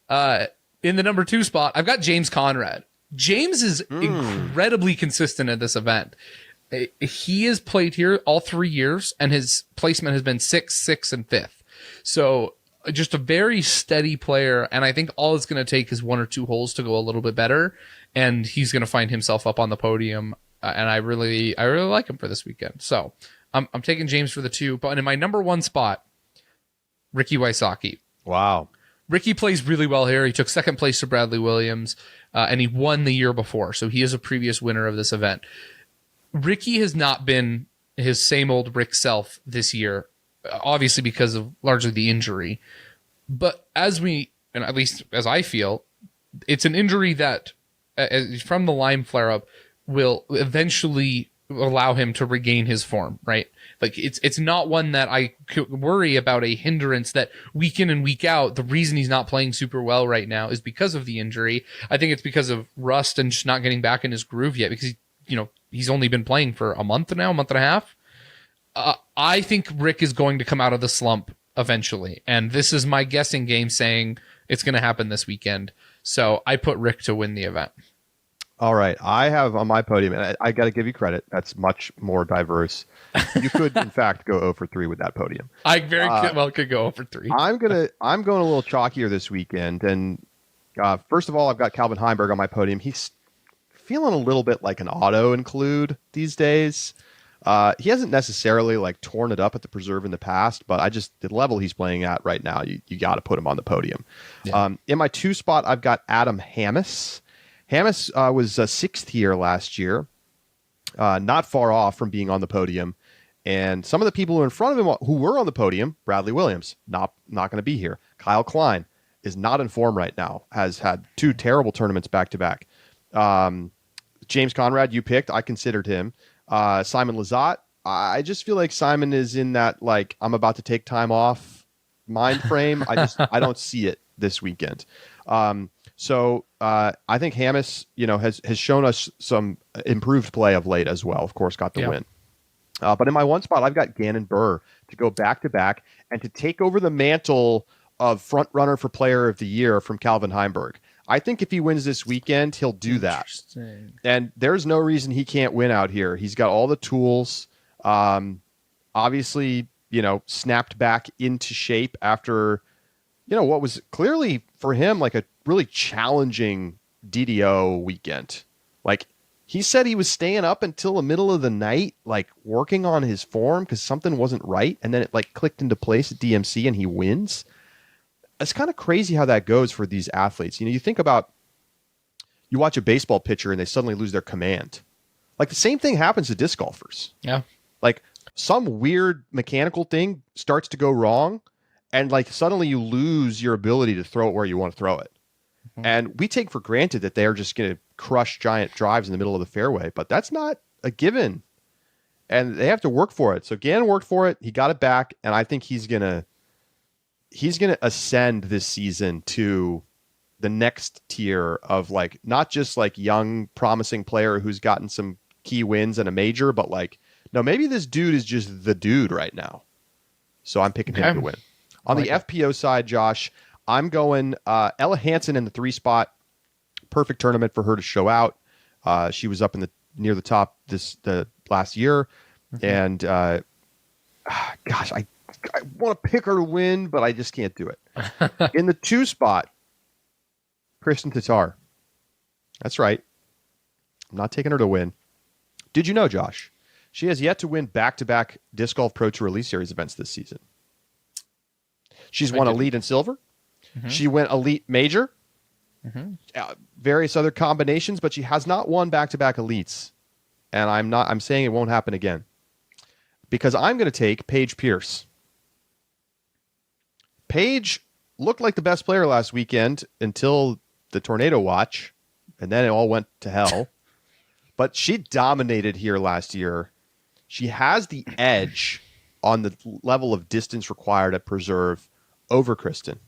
in the number 2 spot, I've got James Conrad. James is incredibly consistent at this event. He has played here all 3 years, and his placement has been 6th, 6th, and 5th. So, just a very steady player, and I think all it's going to take is 1 or 2 holes to go a little bit better, and he's going to find himself up on the podium. And I really like him for this weekend. So, I'm taking James for the 2. But in my number 1 spot, Ricky Wysocki. Wow. Ricky plays really well here. He took 2nd place to Bradley Williams, and he won the year before. So he is a previous winner of this event. Ricky has not been his same old Rick self this year, obviously because of largely the injury. But and at least as I feel, it's an injury that, from the Lyme flare-up, will eventually allow him to regain his form, right? Like it's not one that I could worry about a hindrance that week in and week out. The reason he's not playing super well right now is because of the injury. I think it's because of rust and just not getting back in his groove yet, because he's only been playing for a month now, a month and a half. I think Rick is going to come out of the slump eventually, and this is my guessing game saying it's going to happen this weekend. So I put Rick to win the event. All right. I have on my podium, and I got to give you credit. That's much more diverse. You could, in fact, go 0 for 3 with that podium. I could go 0 for 3. I'm going a little chalkier this weekend. And first of all, I've got Calvin Heimberg on my podium. He's feeling a little bit like an auto include these days. He hasn't necessarily torn it up at the Preserve in the past, but the level he's playing at right now, you got to put him on the podium. Yeah. In my 2 spot, I've got Adam Hammes. Hammes was 6th here last year, not far off from being on the podium. And some of the people who are in front of him who were on the podium, Bradley Williams, not going to be here. Kyle Klein is not in form right now, has had 2 terrible tournaments back-to-back. James Conrad, you picked. I considered him. Simon Lizotte, I just feel like Simon is in that, I'm about to take time off mind frame. I don't see it this weekend. So I think Hammes, has shown us some improved play of late as well. Of course, got the win. But in my 1 spot, I've got Gannon Buhr to go back-to-back and to take over the mantle of front runner for Player of the Year from Calvin Heimberg. I think if he wins this weekend, he'll do that. And there's no reason he can't win out here. He's got all the tools. Obviously, snapped back into shape after, what was clearly for him a really challenging DDO weekend. He said he was staying up until the middle of the night, working on his form because something wasn't right. And then it clicked into place at DMC and he wins. It's kind of crazy how that goes for these athletes. You think about, you watch a baseball pitcher and they suddenly lose their command. The same thing happens to disc golfers. Yeah. Some weird mechanical thing starts to go wrong and suddenly you lose your ability to throw it where you want to throw it. Mm-hmm. And we take for granted that they're just going to crush giant drives in the middle of the fairway, but that's not a given. And they have to work for it. So Gannon worked for it. He got it back. And I think he's going to ascend this season to the next tier of not just young promising player who's gotten some key wins and a major, but no, maybe this dude is just the dude right now. So I'm picking him to win. On the FPO side, Josh, I'm going Ella Hansen in the 3 spot. Perfect tournament for her to show out. She was up near the top the last year. Mm-hmm. And gosh, I want to pick her to win, but I just can't do it. In the 2 spot, Kristen Tatar. That's right. I'm not taking her to win. Did you know, Josh? She has yet to win back-to-back Disc Golf Pro Tour Elite Series events this season. She's won Elite and Silver. Mm-hmm. She went Elite Major. Mm-hmm. Various other combinations, but she has not won back-to-back Elites. And I'm saying it won't happen again. Because I'm going to take Paige Pierce. Paige looked like the best player last weekend until the tornado watch, and then it all went to hell. But she dominated here last year. She has the edge on the level of distance required at Preserve over Kristen.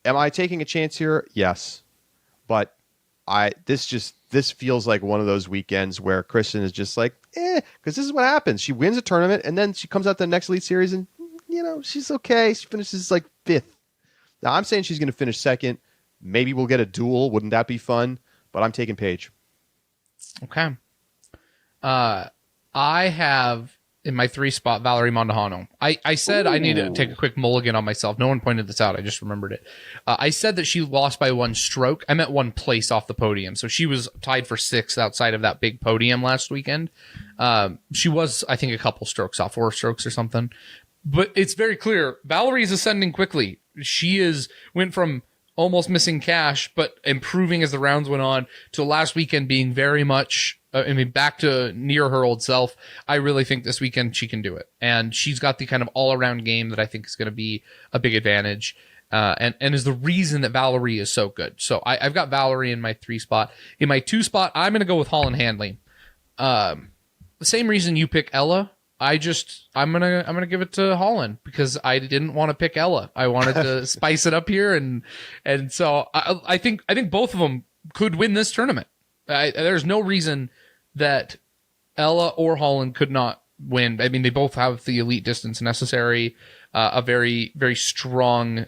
Am I taking a chance here? Yes. But this feels like one of those weekends where Kristen is just like, because this is what happens. She wins a tournament, and then she comes out to the next Elite Series, and, she's okay. She finishes like 5th. Now, I'm saying she's going to finish 2nd. Maybe we'll get a duel. Wouldn't that be fun? But I'm taking Paige. Okay. I have in my 3 spot Valerie Mondahano. I said I need to take a quick mulligan on myself. No one pointed this out. I just remembered it. I said that she lost by 1 stroke. I meant 1 place off the podium. So she was tied for 6th outside of that big podium last weekend. She was, I think, a couple strokes off, 4 strokes or something. But it's very clear. Valerie is ascending quickly. She went from almost missing cash, but improving as the rounds went on, to last weekend being very much, back to near her old self. I really think this weekend she can do it. And she's got the kind of all-around game that I think is going to be a big advantage, and is the reason that Valerie is so good. So I've got Valerie in my 3 spot. In my 2 spot, I'm going to go with Holland Handley. The same reason you pick Ella. I'm gonna give it to Holland because I didn't want to pick Ella. I wanted to spice it up here, and so I think both of them could win this tournament. There's no reason that Ella or Holland could not win. I mean, they both have the elite distance necessary, a very, very strong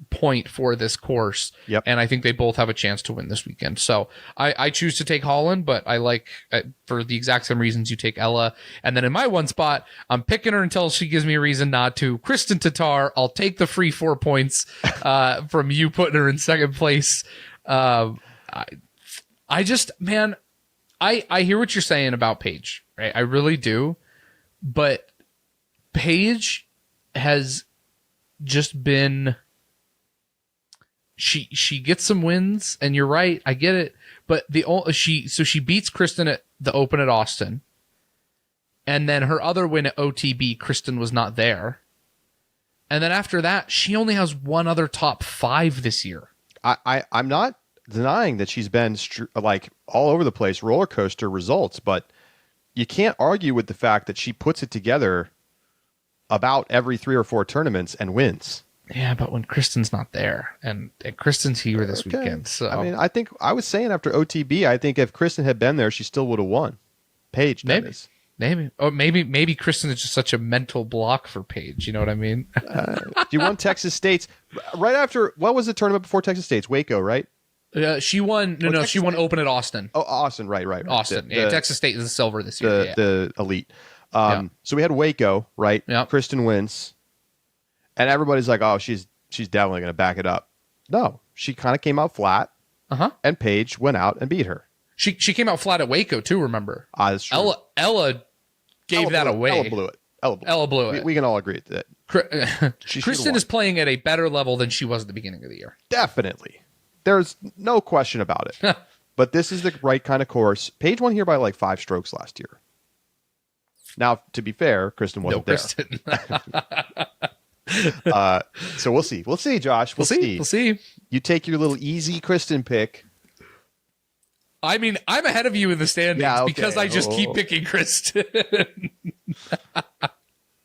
point for this course. Yep. And I think they both have a chance to win this weekend. So I choose to take Holland, but I like, for the exact same reasons you take Ella. And then in my 1 spot, I'm picking her until she gives me a reason not to. Kristen Tatar, I'll take the free 4 points from you putting her in 2nd place. I just, man, I hear what you're saying about Paige, right? I really do. But Paige has just been, she gets some wins, and you're right, I get it. But she beats Kristen at the Open at Austin, and then her other win at OTB, Kristen was not there. And then after that, she only has 1 other top 5 this year. I'm not denying that she's been like all over the place, roller coaster results, but you can't argue with the fact that she puts it together about every 3 or 4 tournaments and wins. Yeah, but when Kristen's not there, and Kristen's here this weekend, so I mean, I think I was saying after OTB, I think if Kristen had been there, she still would have won. Paige, maybe Kristen is just such a mental block for Paige. You know what I mean? You won Texas State's right after. What was the tournament before Texas State's? Waco, right? She won. No, she won Open at Austin. Oh, Austin, right. Austin. Texas State is the silver this year. The elite. So we had Waco, right? Yeah. Kristen wins, and everybody's like, "Oh, she's definitely going to back it up." No, she kind of came out flat. And Paige went out and beat her. She came out flat at Waco too. Remember? That's true. Ella gave that away. Ella blew it. Ella blew it. We can all agree that Kristen is playing at a better level than she was at the beginning of the year. Definitely. There's no question about it. But this is the right kind of course. Paige won here by like 5 strokes last year. Now, to be fair, Kristen wasn't there. So we'll see. We'll see, Josh. We'll see. You take your little easy Kristen pick. I mean, I'm ahead of you in the standings because I just keep picking Kristen.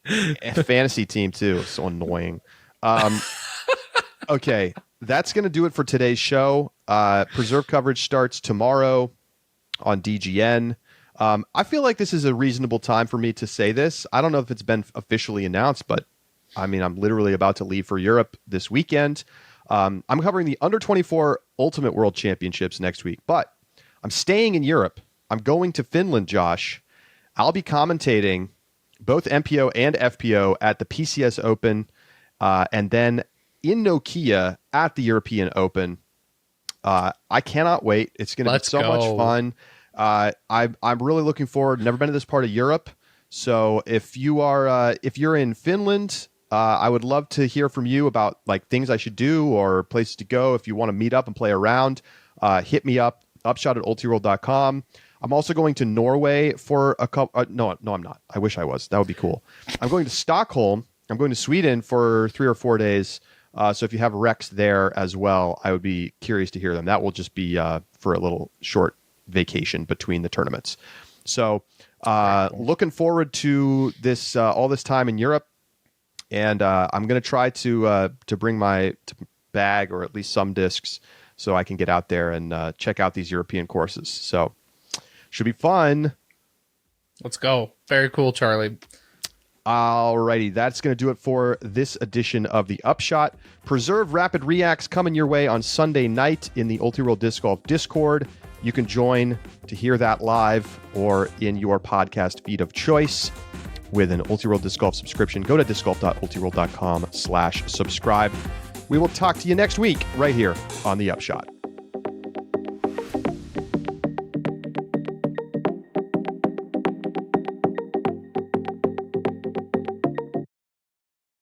Fantasy team, too. So annoying. Okay. That's going to do it for today's show. Preserve coverage starts tomorrow on DGN. I feel like this is a reasonable time for me to say this. I don't know if it's been officially announced, but I mean, I'm literally about to leave for Europe this weekend. I'm covering the Under-24 Ultimate World Championships next week, but I'm staying in Europe. I'm going to Finland, Josh. I'll be commentating both MPO and FPO at the PCS Open, and then in Nokia at the European Open. I cannot wait. It's going to be so much fun. I'm really looking forward. Never been to this part of Europe, so if you're in Finland, I would love to hear from you about like things I should do or places to go. If you want to meet up and play around, hit me up. Upshot@ultiworld.com. I'm also going to Norway for a couple. No, I'm not. I wish I was. That would be cool. I'm going to Stockholm I'm going to Sweden for 3 or 4 days. So if you have recs there as well, I would be curious to hear them. That will just be for a little short vacation between the tournaments. So looking forward to this all this time in Europe, and I'm going to try to bring my bag or at least some discs so I can get out there and check out these European courses. So should be fun. Let's go. Very cool, Charlie. Alrighty, that's going to do it for this edition of the Upshot. Preserve Rapid Reacts coming your way on Sunday night in the Ultiworld Disc Golf Discord. You can join to hear that live or in your podcast feed of choice with an Ultiworld Disc Golf subscription. Go to discgolf.ultiworld.com/subscribe. We will talk to you next week right here on the Upshot.